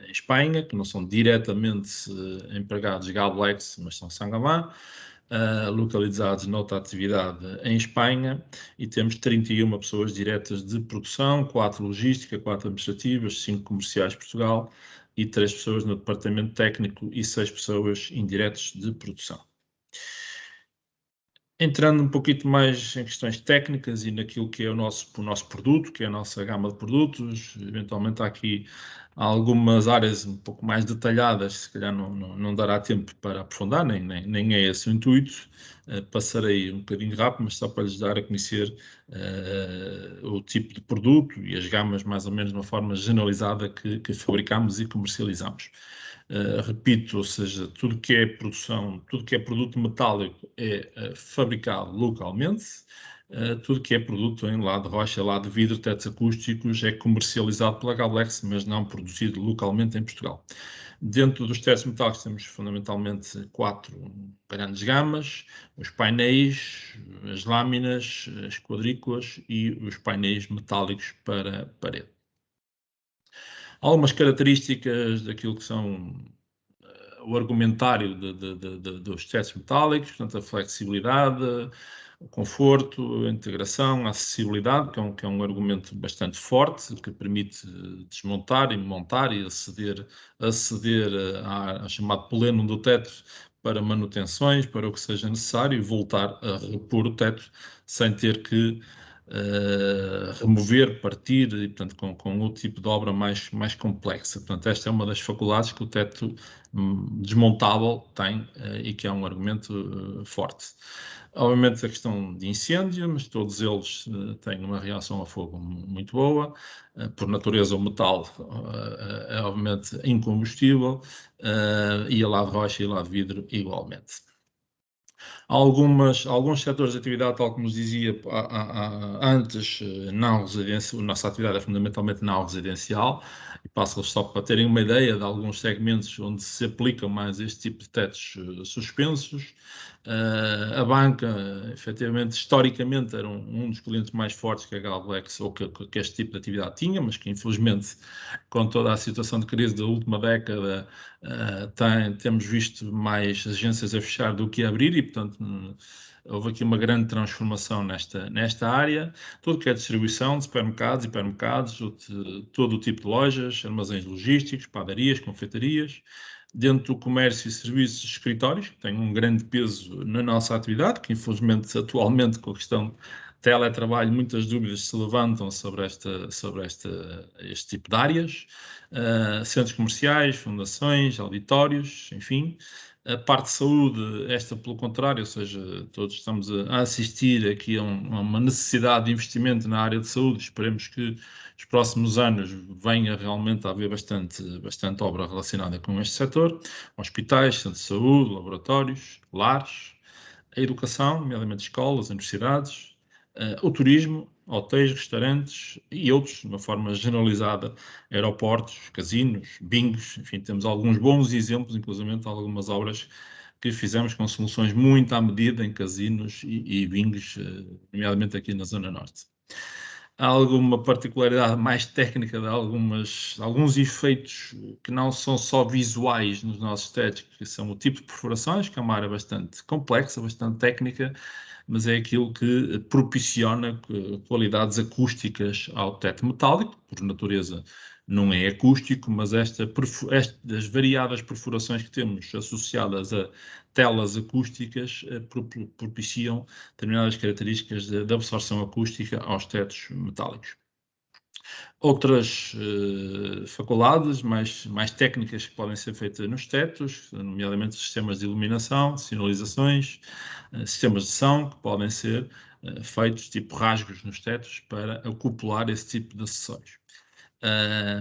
em Espanha, que não são diretamente empregados de Galblex, mas são Saint-Gobain, localizados noutra atividade em Espanha, e temos 31 pessoas diretas de produção, 4 logística, 4 administrativas, 5 comerciais de Portugal e 3 pessoas no departamento técnico e 6 pessoas indiretas de produção. Entrando um pouquinho mais em questões técnicas e naquilo que é o nosso produto, que é a nossa gama de produtos, eventualmente há aqui algumas áreas um pouco mais detalhadas, se calhar não dará tempo para aprofundar, nem é esse o intuito. Passarei um bocadinho rápido, mas só para lhes dar a conhecer o tipo de produto e as gamas mais ou menos de uma forma generalizada que fabricamos e comercializamos. Repito, ou seja, tudo que é produção, tudo que é produto metálico é fabricado localmente, tudo que é produto em lado de rocha, lado de vidro, tetos acústicos é comercializado pela Galblex, mas não produzido localmente em Portugal. Dentro dos tetos metálicos temos fundamentalmente 4 grandes gamas: os painéis, as lâminas, as quadrículas e os painéis metálicos para parede. Algumas características daquilo que são o argumentário dos tetos metálicos, portanto, a flexibilidade, o conforto, a integração, a acessibilidade, que é um argumento bastante forte, que permite desmontar e montar e aceder ao chamado pleno do teto para manutenções, para o que seja necessário, e voltar a repor o teto sem ter que remover, partir, e portanto com outro tipo de obra mais complexa. Portanto, esta é uma das faculdades que o teto desmontável tem e que é um argumento forte. Obviamente a questão de incêndio, mas todos eles têm uma reação a fogo muito boa. Por natureza o metal é obviamente incombustível, e a lado de rocha e a lado de vidro igualmente. Alguns setores de atividade, tal como nos dizia antes, não residencial, a nossa atividade é fundamentalmente não residencial, e passo só para terem uma ideia de alguns segmentos onde se aplicam mais este tipo de tetos suspensos. A banca, efetivamente, historicamente, era um dos clientes mais fortes que a Galblex, ou que este tipo de atividade tinha, mas que infelizmente, com toda a situação de crise da última década, temos visto mais agências a fechar do que a abrir, e portanto houve aqui uma grande transformação nesta área. Tudo que é distribuição de supermercados, hipermercados, todo o tipo de lojas, armazéns logísticos, padarias, confeitarias. Dentro do comércio e serviços, escritórios, que têm um grande peso na nossa atividade, que infelizmente atualmente com a questão de teletrabalho muitas dúvidas se levantam sobre este tipo de áreas. Centros comerciais, fundações, auditórios, enfim. A parte de saúde, esta pelo contrário, ou seja, todos estamos a assistir aqui a uma necessidade de investimento na área de saúde. Esperemos que nos próximos anos venha realmente a haver bastante obra relacionada com este setor. Hospitais, centros de saúde, laboratórios, lares, a educação, nomeadamente escolas, universidades, o turismo, hotéis, restaurantes e outros, de uma forma generalizada, aeroportos, casinos, bingos, enfim, temos alguns bons exemplos, inclusive algumas obras que fizemos com soluções muito à medida em casinos e bingos, nomeadamente aqui na Zona Norte. Há alguma particularidade mais técnica de alguns efeitos que não são só visuais nos nossos tetos, que são o tipo de perfurações, que é uma área bastante complexa, bastante técnica, mas é aquilo que propiciona qualidades acústicas ao teto metálico, por natureza não é acústico, mas estas variadas perfurações que temos associadas a telas acústicas propiciam determinadas características de absorção acústica aos tetos metálicos. Outras faculdades mais técnicas que podem ser feitas nos tetos, nomeadamente sistemas de iluminação, sinalizações, sistemas de som, que podem ser feitos tipo rasgos nos tetos para acoplar esse tipo de acessórios.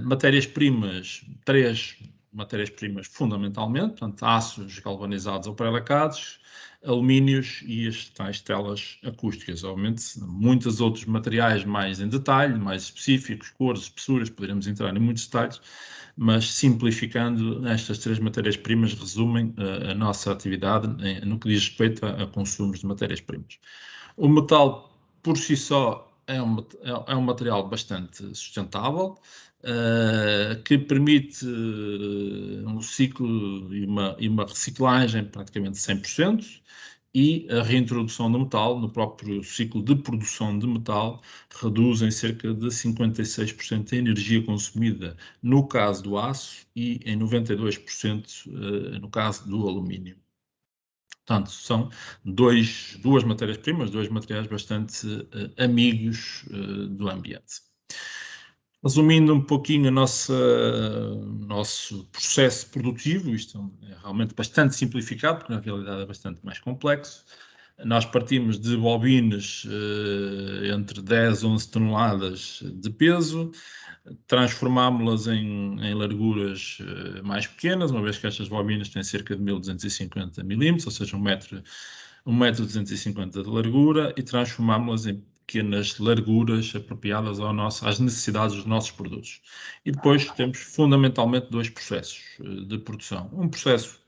Matérias-primas, 3 matérias-primas fundamentalmente, portanto, aços galvanizados ou pré-lacados, alumínios e as tais telas acústicas. Obviamente, muitos outros materiais mais em detalhe, mais específicos, cores, espessuras, poderíamos entrar em muitos detalhes, mas simplificando, estas 3 matérias-primas resumem a nossa atividade no que diz respeito a consumos de matérias-primas. O metal, por si só, é um material bastante sustentável, que permite um ciclo e uma reciclagem praticamente 100%, e a reintrodução do metal no próprio ciclo de produção de metal reduz em cerca de 56% a energia consumida no caso do aço e em 92% no caso do alumínio. Portanto, são duas matérias-primas, 2 materiais bastante amigos do ambiente. Resumindo um pouquinho o nosso processo produtivo, isto é realmente bastante simplificado, porque na realidade é bastante mais complexo. Nós partimos de bobinas entre 10 e 11 toneladas de peso, transformámos-las em larguras mais pequenas, uma vez que estas bobinas têm cerca de 1250 milímetros, ou seja, 1,250 m de largura, e transformámos-las em pequenas larguras apropriadas às necessidades dos nossos produtos. E depois temos fundamentalmente 2 processos de produção. Um processo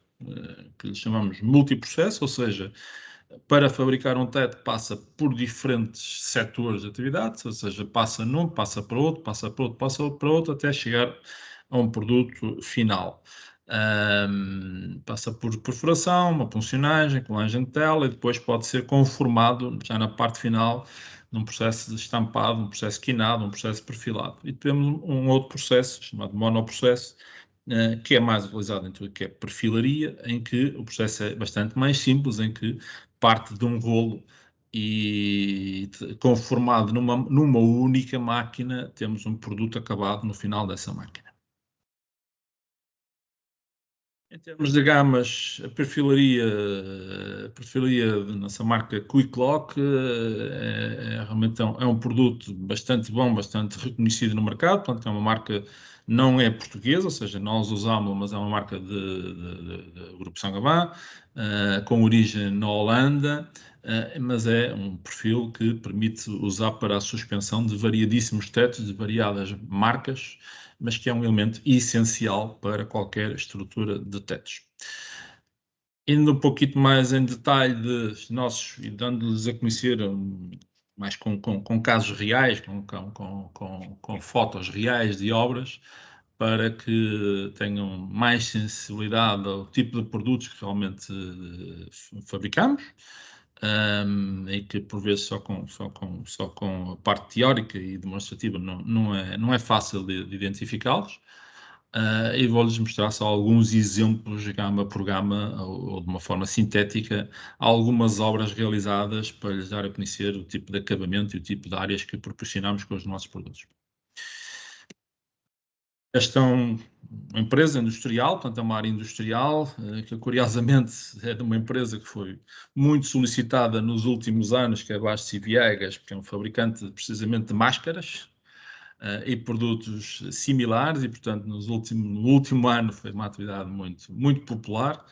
que lhe chamamos multiprocesso, ou seja, para fabricar um teto passa por diferentes setores de atividades, ou seja, passa num, passa para outro, passa para outro, passa para outro, até chegar a um produto final. Passa por perfuração, uma puncionagem, colagem de tela, e depois pode ser conformado já na parte final num processo de estampado, um processo quinado, um processo perfilado. E temos um outro processo chamado monoprocesso, que é mais utilizado em tudo que é perfilaria, em que o processo é bastante mais simples, em que parte de um rolo e conformado numa única máquina, temos um produto acabado no final dessa máquina. Em termos de gamas, a perfilaria da nossa marca Quick Lock realmente é um produto bastante bom, bastante reconhecido no mercado, portanto é uma marca, não é portuguesa, ou seja, nós usamos, mas é uma marca do Grupo Saint-Gobain, com origem na Holanda, mas é um perfil que permite usar para a suspensão de variadíssimos tetos, de variadas marcas, mas que é um elemento essencial para qualquer estrutura de tetos. Indo um pouquinho mais em detalhe e dando-lhes a conhecer mais com casos reais, com fotos reais de obras, para que tenham mais sensibilidade ao tipo de produtos que realmente fabricamos, e que por vezes só com a parte teórica e demonstrativa não é fácil de identificá-los. E vou-lhes mostrar só alguns exemplos, gama por gama, ou de uma forma sintética, algumas obras realizadas para lhes dar a conhecer o tipo de acabamento e o tipo de áreas que proporcionamos com os nossos produtos. Esta é uma empresa industrial, portanto é uma área industrial, que curiosamente é de uma empresa que foi muito solicitada nos últimos anos, que é a Bastos e Viegas, porque é um fabricante precisamente de máscaras e produtos similares, e portanto no último ano foi uma atividade muito popular,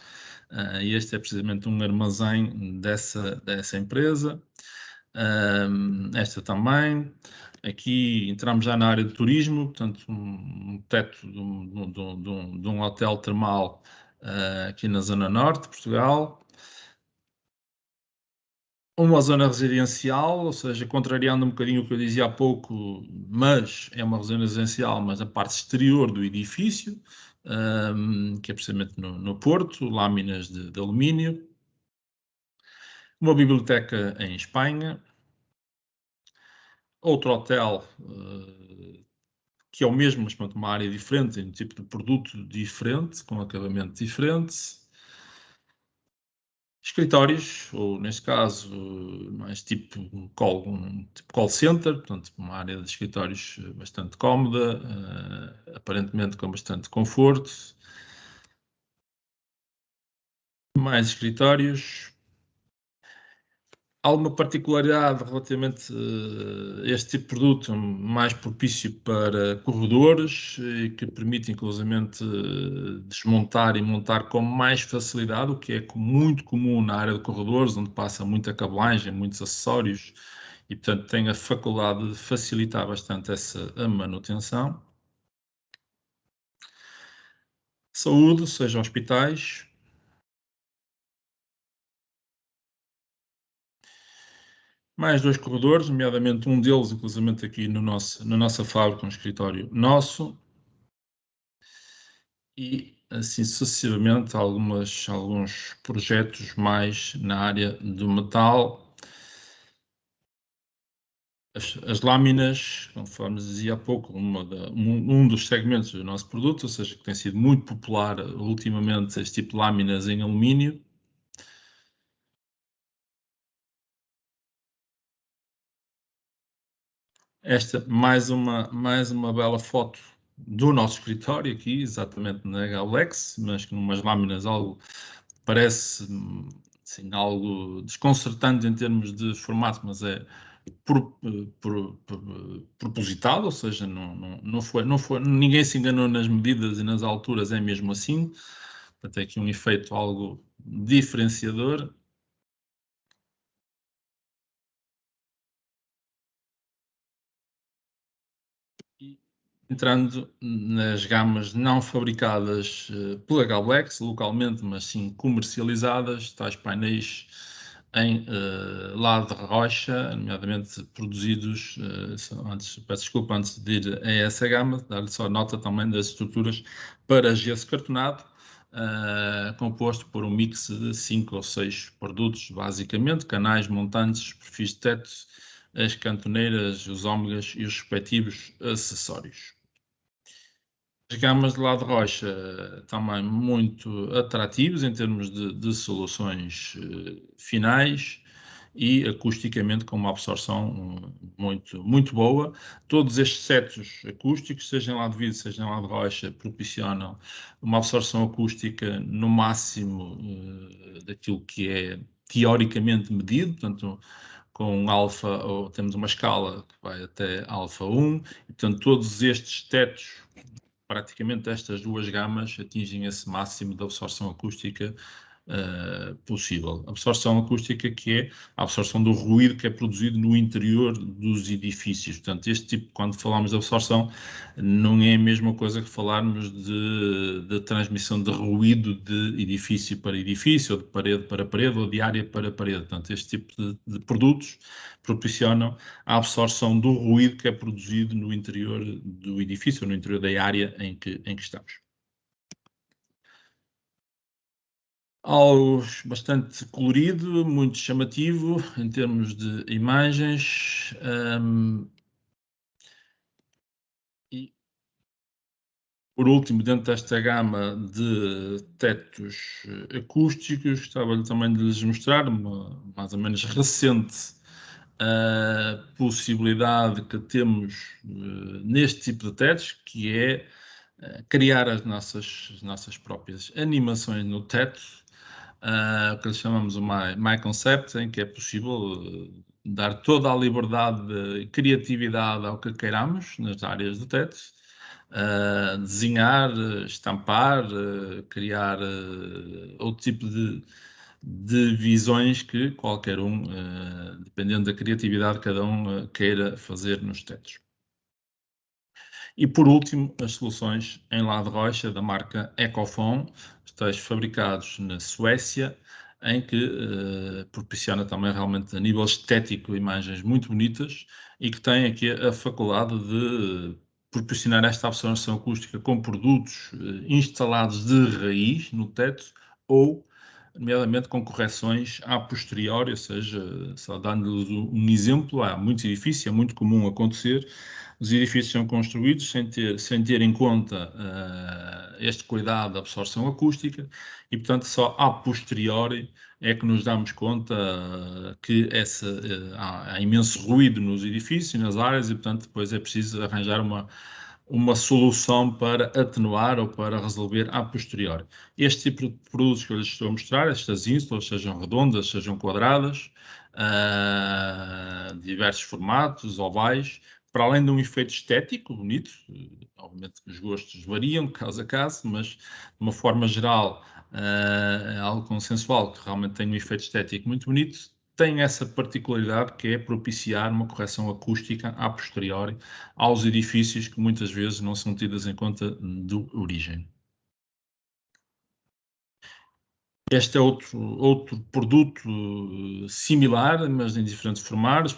e este é precisamente um armazém dessa empresa. Esta também. Aqui entramos já na área de turismo, portanto, um teto de um hotel termal aqui na zona norte de Portugal. Uma zona residencial, ou seja, contrariando um bocadinho o que eu dizia há pouco, mas é uma zona residencial, mas a parte exterior do edifício, que é precisamente no Porto, lâminas de alumínio. Uma biblioteca em Espanha. Outro hotel, que é o mesmo, mas pronto, uma área diferente, um tipo de produto diferente, com acabamento diferente. Escritórios, ou neste caso, mais tipo call center, portanto, uma área de escritórios bastante cómoda, aparentemente com bastante conforto. Mais escritórios. Alguma particularidade relativamente a este tipo de produto mais propício para corredores e que permite inclusivamente desmontar e montar com mais facilidade, o que é muito comum na área de corredores, onde passa muita cabelagem, muitos acessórios e, portanto, tem a faculdade de facilitar bastante a manutenção. Saúde, seja hospitais. Mais 2 corredores, nomeadamente um deles, inclusivamente aqui na nossa fábrica, um escritório nosso. E assim sucessivamente alguns projetos mais na área do metal. As lâminas, conforme dizia há pouco, um dos segmentos do nosso produto, ou seja, que tem sido muito popular ultimamente este tipo de lâminas em alumínio. Esta mais uma bela foto do nosso escritório aqui, exatamente na Gaulex, mas com umas lâminas parece assim, algo desconcertante em termos de formato, mas é propositado, ou seja, não foi, ninguém se enganou nas medidas e nas alturas, é mesmo assim. Portanto, é aqui um efeito algo diferenciador. Entrando nas gamas não fabricadas pela Gaulex localmente, mas sim comercializadas, tais painéis em lado de rocha, nomeadamente produzidos, peço desculpa antes de ir a essa gama, dar-lhe só nota também das estruturas para gesso cartonado, composto por um mix de 5 ou 6 produtos, basicamente, canais, montantes, perfis de teto, as cantoneiras, os ômegas e os respectivos acessórios. As gamas de lado rocha também muito atrativos em termos de soluções finais e acusticamente com uma absorção muito boa. Todos estes setos acústicos, seja em lado de vidro, seja em lado de rocha, proporcionam uma absorção acústica no máximo daquilo que é teoricamente medido, portanto, com alfa, ou temos uma escala que vai até alfa 1, e, portanto, todos estes tetos, praticamente estas duas gamas, atingem esse máximo de absorção acústica possível. Absorção acústica que é a absorção do ruído que é produzido no interior dos edifícios. Portanto, este tipo, quando falamos de absorção, não é a mesma coisa que falarmos de transmissão de ruído de edifício para edifício, ou de parede para parede, ou de área para parede. Portanto, este tipo de produtos proporcionam a absorção do ruído que é produzido no interior do edifício, ou no interior da área em que estamos. Algo bastante colorido, muito chamativo em termos de imagens. E, por último, dentro desta gama de tetos acústicos, gostava também de lhes mostrar uma mais ou menos recente possibilidade que temos neste tipo de tetos, que é criar as nossas próprias animações no teto, o que lhe chamamos o My Concept, em que é possível dar toda a liberdade de criatividade ao que queiramos nas áreas do teto, desenhar, estampar, criar outro tipo de de visões que qualquer um, dependendo da criatividade de cada um, queira fazer nos tetos. E por último, as soluções em lã de rocha da marca Ecofon, textos fabricados na Suécia, em que proporciona também realmente a nível estético imagens muito bonitas e que tem aqui a faculdade de proporcionar esta absorção acústica com produtos instalados de raiz no teto ou, nomeadamente, com correções a posteriori, ou seja, só dando-lhes um exemplo, há muitos edifícios, é muito comum acontecer, os edifícios são construídos sem ter em conta este cuidado da absorção acústica e, portanto, só a posteriori é que nos damos conta que há imenso ruído nos edifícios e nas áreas e, portanto, depois é preciso arranjar uma solução para atenuar ou para resolver a posteriori. Este tipo de produtos que eu lhes estou a mostrar, estas ínsulas, sejam redondas, sejam quadradas, diversos formatos, ovais, para além de um efeito estético bonito, obviamente que os gostos variam de caso a caso, mas de uma forma geral é algo consensual que realmente tem um efeito estético muito bonito, tem essa particularidade que é propiciar uma correção acústica a posteriori aos edifícios que muitas vezes não são tidas em conta de origem. Este é outro produto similar, mas em diferentes formatos,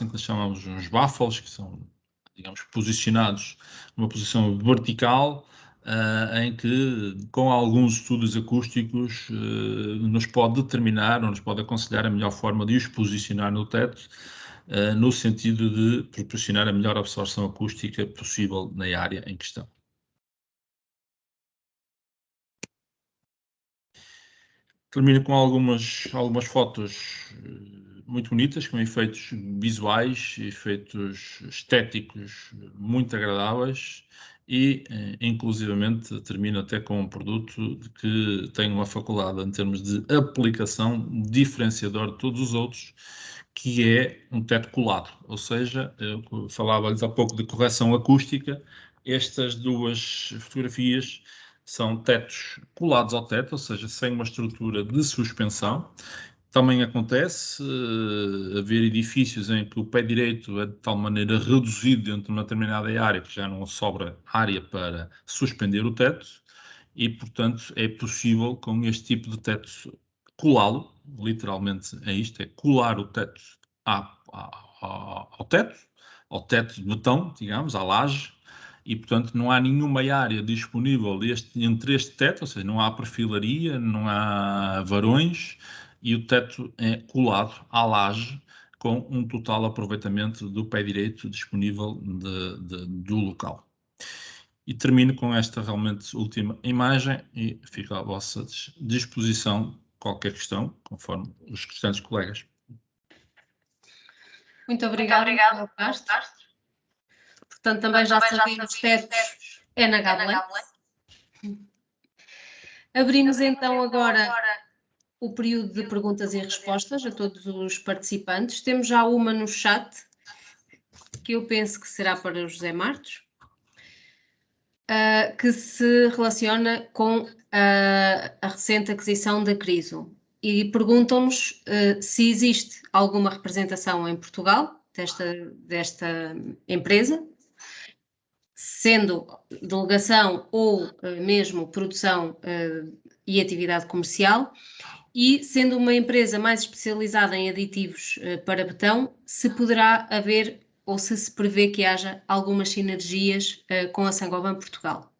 em que nós chamamos uns baffles, que são, digamos, posicionados numa posição vertical, em que, com alguns estudos acústicos, nos pode determinar ou nos pode aconselhar a melhor forma de os posicionar no teto, no sentido de proporcionar a melhor absorção acústica possível na área em questão. Termino com algumas fotos muito bonitas, com efeitos visuais, efeitos estéticos muito agradáveis e, inclusivamente, termino até com um produto que tem uma faculdade em termos de aplicação diferenciador de todos os outros, que é um teto colado, ou seja, eu falava-lhes há pouco de correção acústica, estas duas fotografias são tetos colados ao teto, ou seja, sem uma estrutura de suspensão. Também acontece haver edifícios em que o pé direito é de tal maneira reduzido dentro de uma determinada área que já não sobra área para suspender o teto e, portanto, é possível com este tipo de teto colá-lo, literalmente é isto, é colar o teto ao teto de betão, digamos, à laje, e, portanto, não há nenhuma área disponível entre este teto, ou seja, não há perfilaria, não há varões, e o teto é colado à laje com um total aproveitamento do pé direito disponível do local. E termino com esta realmente última imagem e fico à vossa disposição qualquer questão, conforme os restantes colegas. Muito obrigada, Castro. Portanto, também já sabemos, tetos é na Gablex. Abrimos então agora o período de perguntas e respostas a todos os participantes. Temos já uma no chat, que eu penso que será para o José Martos, que se relaciona com a recente aquisição da Criso. E perguntam-nos se existe alguma representação em Portugal desta empresa, sendo delegação ou mesmo produção e atividade comercial, e sendo uma empresa mais especializada em aditivos para betão, se poderá haver ou se prevê que haja algumas sinergias com a Saint-Gobain Portugal.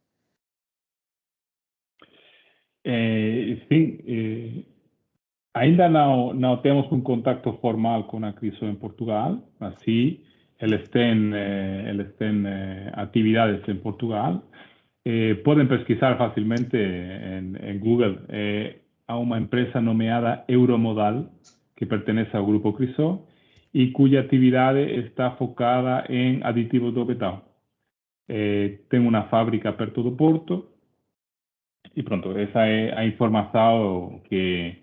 Sim, ainda não temos um contacto formal com a Criso em Portugal, mas sim, eles têm atividades em Portugal. Podem pesquisar facilmente em Google. Há uma empresa nomeada Euromodal, que pertenece ao Grupo Criso, e cuja atividade está focada em aditivos do betão. Tem uma fábrica perto do Porto, e pronto, essa é a informação que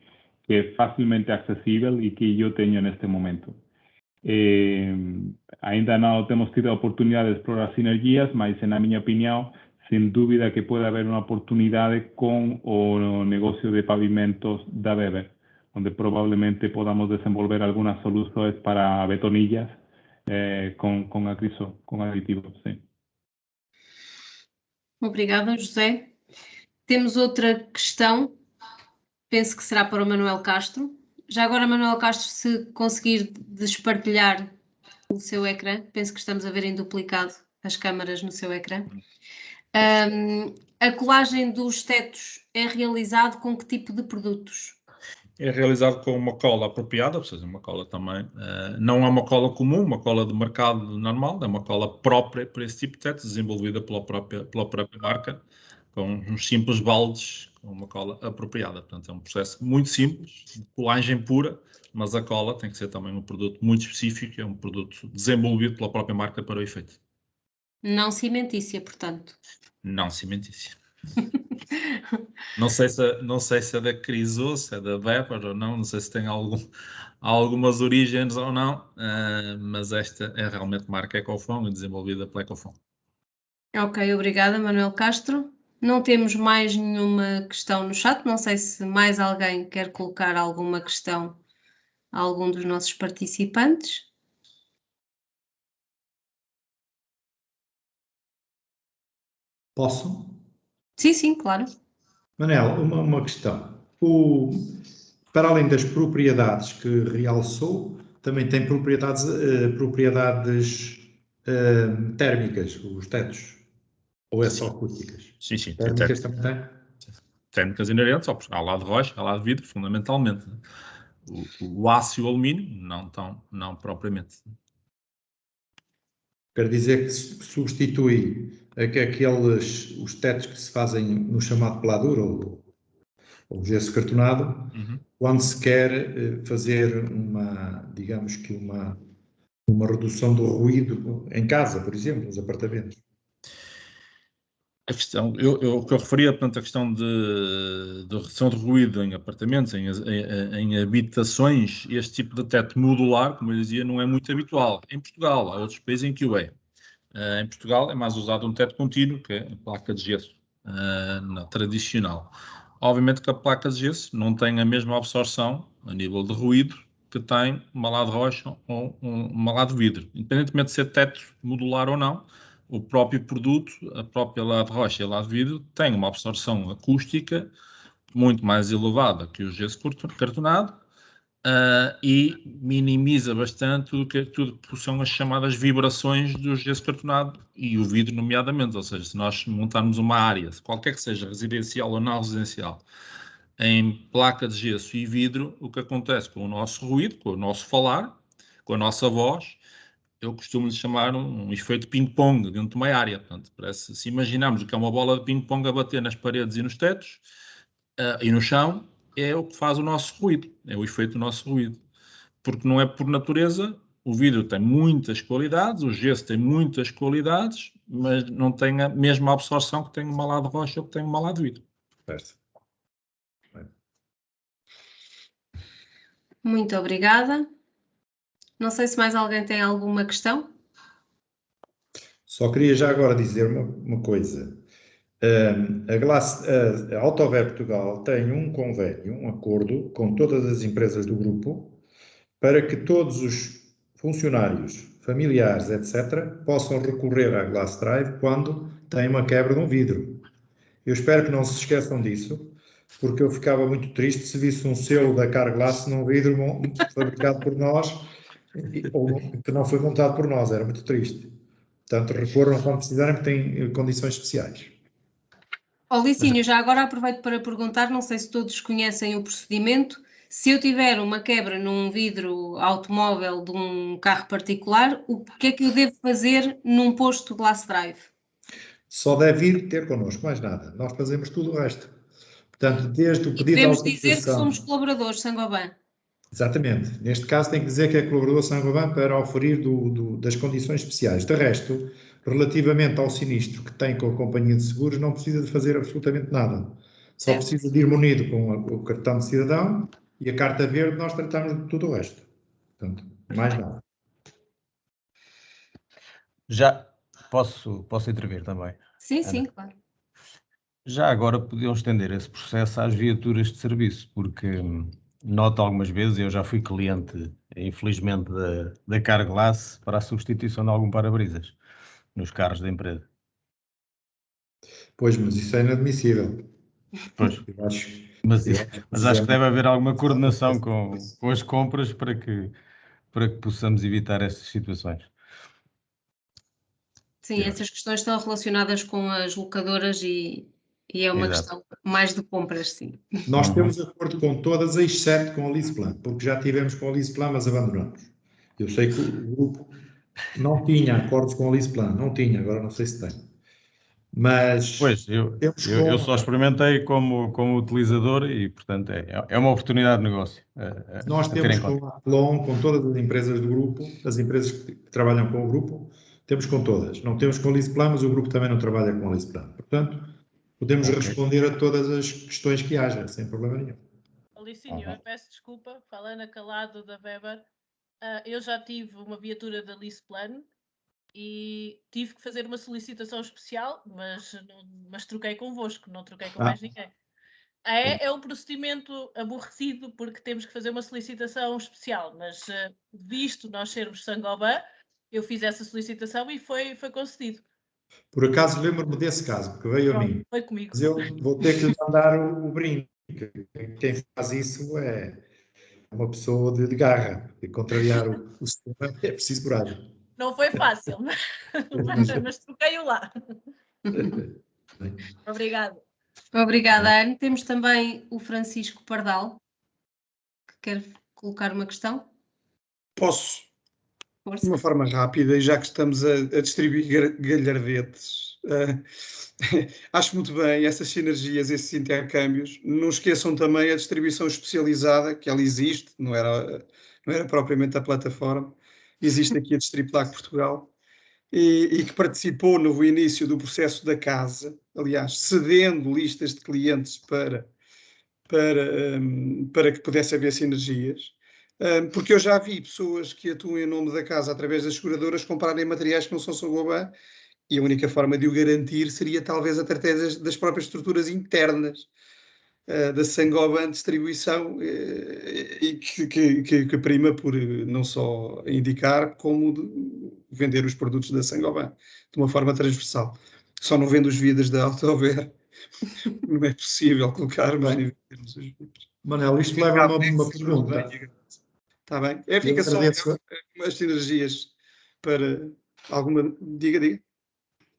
é facilmente acessível e que eu tenho neste momento. Ainda não temos tido a oportunidade de explorar sinergias, mas, na minha opinião, sem dúvida que pode haver uma oportunidade com o negócio de pavimentos da Weber, donde probablemente podamos desenvolver algunas soluciones para betonillas con aditivos. Sí. Obrigada, José. Temos outra questão, penso que será para o Manuel Castro. Já agora, Manuel Castro, se conseguir despartilhar o seu ecrã, penso que estamos a ver em duplicado as câmaras no seu ecrã. A colagem dos tetos é realizado com que tipo de produtos? É realizado com uma cola apropriada, ou seja, uma cola também, não é uma cola comum, uma cola de mercado normal, é uma cola própria para esse tipo de teto, desenvolvida pela própria marca, com uns simples baldes, com uma cola apropriada. Portanto, é um processo muito simples, de colagem pura, mas a cola tem que ser também um produto muito específico, é um produto desenvolvido pela própria marca para o efeito. Não cimentícia, portanto. Não cimentícia. Não sei se é da Crisol, se é da Weber ou não sei se tem algumas origens ou não, mas esta é realmente marca Ecofon e desenvolvida pela Ecofon. Ok, obrigada, Manuel Castro. Não temos mais nenhuma questão no chat, não sei se mais alguém quer colocar alguma questão a algum dos nossos participantes. Posso? Sim, claro. Manel, uma questão. Para além das propriedades que realçou, também tem propriedades térmicas, os tetos? Ou é só acústicas? Sim. Térmicas também tem? Térmicas inerentes ao lado de rocha, ao lado de vidro, fundamentalmente. O aço e o alumínio, não propriamente. Quer dizer que substitui os tetos que se fazem no chamado peladuro ou gesso cartonado, quando se quer fazer digamos que uma redução do ruído em casa, por exemplo, nos apartamentos. A questão, o que eu referia, portanto, a questão de redução de ruído em apartamentos, em habitações, este tipo de teto modular, como eu dizia, não é muito habitual. Em Portugal, há outros países em que o é. Em Portugal é mais usado um teto contínuo, que é a placa de gesso tradicional. Obviamente que a placa de gesso não tem a mesma absorção a nível de ruído que tem uma lá de rocha ou uma lá de vidro. Independentemente de ser teto modular ou não, o próprio produto, a própria lá de rocha e a lá de vidro, tem uma absorção acústica muito mais elevada que o gesso cartonado e minimiza bastante tudo que são as chamadas vibrações do gesso cartonado e o vidro nomeadamente. Ou seja, se nós montarmos uma área, qualquer que seja residencial ou não residencial, em placa de gesso e vidro, o que acontece com o nosso ruído, com o nosso falar, com a nossa voz, eu costumo lhe chamar um efeito ping-pong dentro de uma área. Portanto, parece, se imaginarmos o que é uma bola de ping-pong a bater nas paredes e nos tetos e no chão, é o que faz o nosso ruído, é o efeito do nosso ruído. Porque não é por natureza, o vidro tem muitas qualidades, o gesso tem muitas qualidades, mas não tem a mesma absorção que tem uma lá de rocha ou que tem uma lá de vidro. Certo. Muito obrigada. Não sei se mais alguém tem alguma questão. Só queria já agora dizer uma coisa. A Autover Portugal tem um convênio, um acordo com todas as empresas do grupo para que todos os funcionários, familiares, etc., possam recorrer à Glass Drive quando têm uma quebra de um vidro. Eu espero que não se esqueçam disso, porque eu ficava muito triste se visse um selo da Carglass num vidro fabricado por nós ou que não foi montado por nós. Era muito triste. Portanto, recorram quando precisarem, porque têm condições especiais. Licínio, já agora aproveito para perguntar, não sei se todos conhecem o procedimento, se eu tiver uma quebra num vidro automóvel de um carro particular, o que é que eu devo fazer num posto Glass Drive? Só deve ir ter connosco, mais nada. Nós fazemos tudo o resto. Portanto, desde o pedido de Podemos autorização... dizer que somos colaboradores Saint-Gobain. Exatamente. Neste caso tem que dizer que é colaborador Saint-Gobain para oferir das condições especiais. De resto, relativamente ao sinistro que tem com a companhia de seguros, não precisa de fazer absolutamente nada. Só precisa de ir munido com o cartão de cidadão e a carta verde, nós tratamos de tudo o resto. Portanto, mais nada. Já posso intervir também? Sim, claro. Já agora podiam estender esse processo às viaturas de serviço, porque noto algumas vezes, eu já fui cliente, infelizmente, da Carglass para a substituição de algum para-brisas nos carros da empresa. Pois, mas isso é inadmissível. Pois, Eu acho, mas eu acho que deve haver alguma precisamos- coordenação com as compras para que possamos evitar essas situações. Sim, essas questões estão relacionadas com as locadoras e é uma Exato. questão mais de compras, sim. Nós temos acordo com todas, exceto com a LeasePlan, porque já tivemos com a LeasePlan, mas abandonamos. Eu sei que o grupo não tinha acordos com a LeasePlan, não tinha, agora não sei se tem. Mas Pois, eu só experimentei como utilizador e, portanto, é uma oportunidade de negócio. nós a ter temos em conta. com a Clon, com todas as empresas do grupo, as empresas que trabalham com o grupo, temos com todas. Não temos com a LeasePlan, mas o grupo também não trabalha com a LeasePlan. Portanto, podemos responder a todas as questões que haja, sem problema nenhum. Alicinho, eu peço desculpa, falando calado da Weber, eu já tive uma viatura da LeasePlan e tive que fazer uma solicitação especial, mas troquei convosco, não troquei com mais ninguém. É um procedimento aborrecido porque temos que fazer uma solicitação especial, mas visto nós sermos Saint-Gobain, eu fiz essa solicitação e foi concedido. Por acaso lembro-me desse caso, porque veio a mim. Foi comigo. Mas eu vou ter que lhe mandar o brinde. Quem faz isso é uma pessoa de garra. E contrariar o sistema é preciso coragem. Não foi fácil, mas troquei-o lá. Obrigada. Obrigada, Anne. Temos também o Francisco Pardal, que quer colocar uma questão. Posso, de Força. uma forma rápida, e já que estamos a distribuir galhardetes, acho muito bem essas sinergias, esses intercâmbios. Não esqueçam também a distribuição especializada, que ela existe, não era propriamente a plataforma, existe aqui a Distriplac Portugal, e que participou no início do processo da casa, aliás, cedendo listas de clientes para que pudesse haver sinergias. Porque eu já vi pessoas que atuam em nome da casa através das seguradoras comprarem materiais que não são Saint-Gobain, e a única forma de o garantir seria talvez através das próprias estruturas internas da Saint-Gobain distribuição, e que prima por não só indicar, como vender os produtos da Saint-Gobain de uma forma transversal. Só não vendo os vidros da Autover, não é possível colocar mais nível de termos os vidros. Manel, isto leva-me a uma pergunta. Está bem? Fica só umas sinergias para alguma... Diga.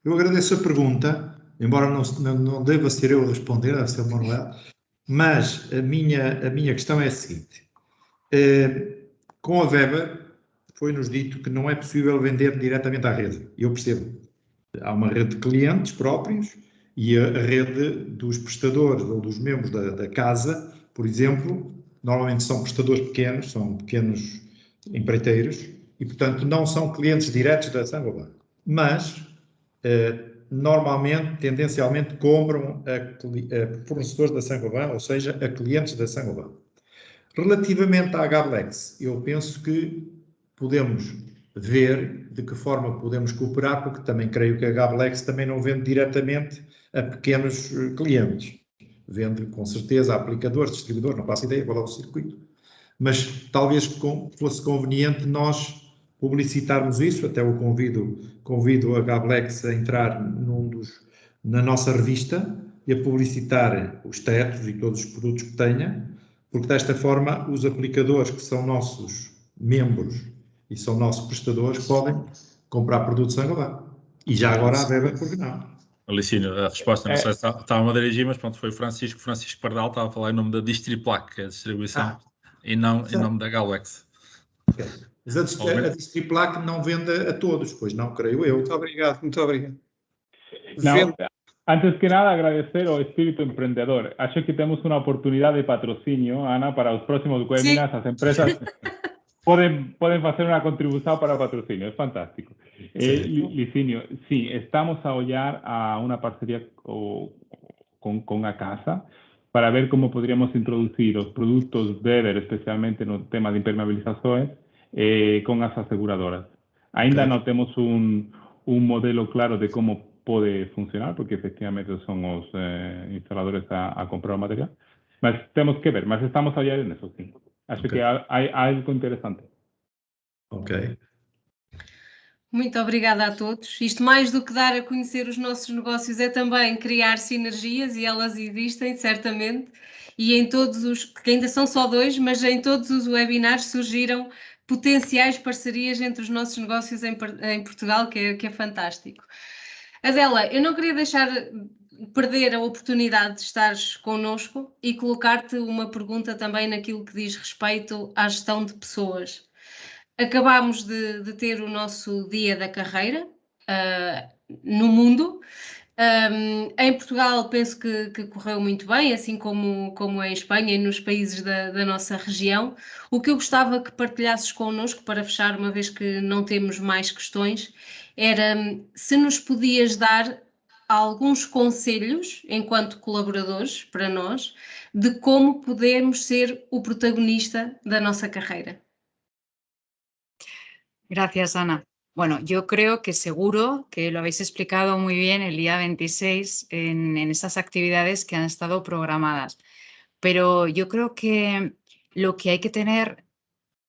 Eu agradeço a pergunta, embora não deva ser eu a responder, deve ser o Manuel, mas a minha questão é a seguinte. Com a Weber foi-nos dito que não é possível vender diretamente à rede. Eu percebo. Há uma rede de clientes próprios e a rede dos prestadores ou dos membros da casa, por exemplo, normalmente são prestadores pequenos, são pequenos empreiteiros e, portanto, não são clientes diretos da Saint-Gobain. Mas, normalmente, tendencialmente, compram a fornecedores da Saint-Gobain, ou seja, a clientes da Saint-Gobain. Relativamente à Gablex, eu penso que podemos ver de que forma podemos cooperar, porque também creio que a Gablex também não vende diretamente a pequenos clientes. Vende, com certeza, a aplicadores, distribuidores, não faço ideia qual é o circuito. Mas talvez fosse conveniente nós publicitarmos isso, até o convido a Gablex a entrar na nossa revista e a publicitar os tetos e todos os produtos que tenha, porque desta forma os aplicadores que são nossos membros e são nossos prestadores podem comprar produtos Saint-Gobain. E já agora a Weber, por que não? Alicínio, a resposta, não sei se estava a dirigir, mas pronto, foi o Francisco Pardal, estava a falar em nome da Distriplac, que é a distribuição, e não em nome da Galex. Okay. Mas a Distriplac não vende a todos, pois não, creio eu. Muito obrigado. Não, antes que nada, agradecer o espíritu emprendedor. Acho que temos uma oportunidade de patrocínio, Ana, para os próximos webinars. As empresas podem fazer uma contribuição para o patrocínio. É fantástico. Licínio, sim, estamos a olhar a uma parceria com a casa para ver como poderíamos introduzir os produtos Weber, especialmente no tema de impermeabilizações, com as aseguradoras. Ainda não temos um modelo claro de como pode funcionar, porque efectivamente son os instaladores a comprar o material, Mas temos que ver, mas estamos a olhar en eso, sí. Acho que hai algo interesante. Ok. Muito obrigada a todos. Isto, mais do que dar a conhecer os nossos negócios, é também criar sinergias, e elas existem, certamente. E em todos os, que ainda são só 2, mas em todos os webinars surgiram potenciais parcerias entre os nossos negócios em Portugal, que é fantástico. Adela, eu não queria deixar perder a oportunidade de estares connosco e colocar-te uma pergunta também naquilo que diz respeito à gestão de pessoas. Acabámos de ter o nosso dia da carreira no mundo. Em Portugal penso que correu muito bem, assim como em Espanha e nos países da nossa região. O que eu gostava que partilhasses connosco, para fechar, uma vez que não temos mais questões, era se nos podias dar alguns conselhos, enquanto colaboradores, para nós, de como podemos ser o protagonista da nossa carreira. Gracias, Ana. Bueno, yo creo que seguro que lo habéis explicado muy bien el día 26 en esas actividades que han estado programadas. Pero yo creo que lo que hay que tener,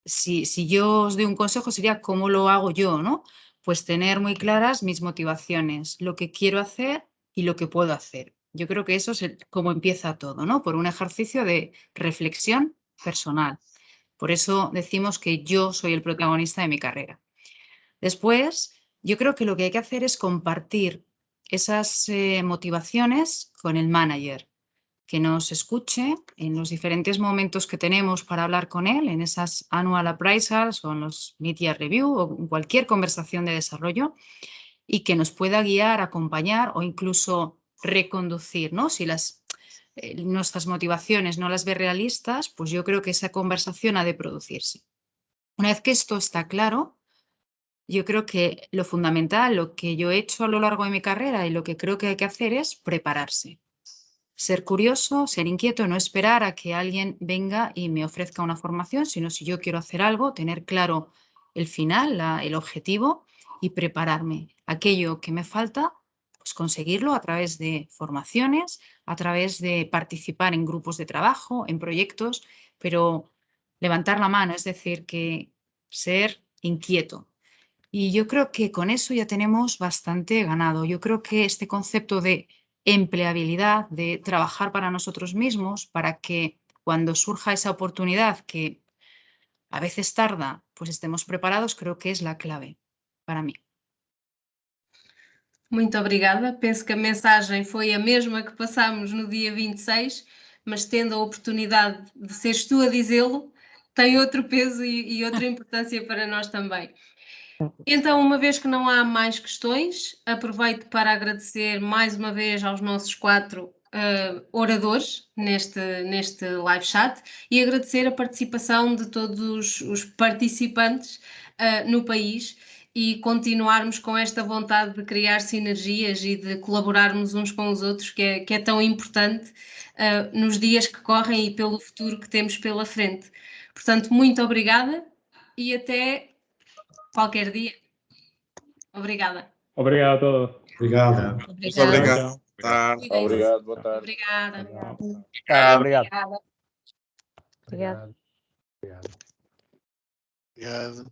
si yo os doy un consejo, sería cómo lo hago yo, ¿no? Pues tener muy claras mis motivaciones, lo que quiero hacer y lo que puedo hacer. Yo creo que eso es cómo empieza todo, ¿no? Por un ejercicio de reflexión personal. Por eso decimos que yo soy el protagonista de mi carrera. Después, yo creo que lo que hay que hacer es compartir esas motivaciones con el manager, que nos escuche en los diferentes momentos que tenemos para hablar con él, en esas annual appraisals o en los mid-year review o en cualquier conversación de desarrollo, y que nos pueda guiar, acompañar o incluso reconducir, ¿no? Si nuestras motivaciones no las ve realistas, pues yo creo que esa conversación ha de producirse. Una vez que esto está claro, yo creo que lo fundamental, lo que yo he hecho a lo largo de mi carrera y lo que creo que hay que hacer es prepararse. Ser curioso, ser inquieto, no esperar a que alguien venga y me ofrezca una formación, sino si yo quiero hacer algo, tener claro el final, el objetivo y prepararme. Aquello que me falta, pues conseguirlo a través de formaciones, a través de participar en grupos de trabajo, en proyectos, pero levantar la mano, es decir, que ser inquieto. Y yo creo que con eso ya tenemos bastante ganado. Yo creo que este concepto de empleabilidad, de trabajar para nosotros mismos, para que cuando surja esa oportunidad que a veces tarda, pues estemos preparados, creo que es la clave para mí. Muito obrigada. Penso que a mensagem foi a mesma que passámos no dia 26, mas tendo a oportunidade de seres tu a dizê-lo, tem outro peso e outra importância para nós também. Então, uma vez que não há mais questões, aproveito para agradecer mais uma vez aos nossos 4 oradores neste live chat e agradecer a participação de todos os participantes no país e continuarmos com esta vontade de criar sinergias e de colaborarmos uns com os outros, que é tão importante nos dias que correm e pelo futuro que temos pela frente. Portanto, muito obrigada e até qualquer dia. Obrigada. Obrigado a todos. Obrigado. Obrigado. Obrigado, boa tarde. Obrigada. Obrigado. Obrigado. Obrigado.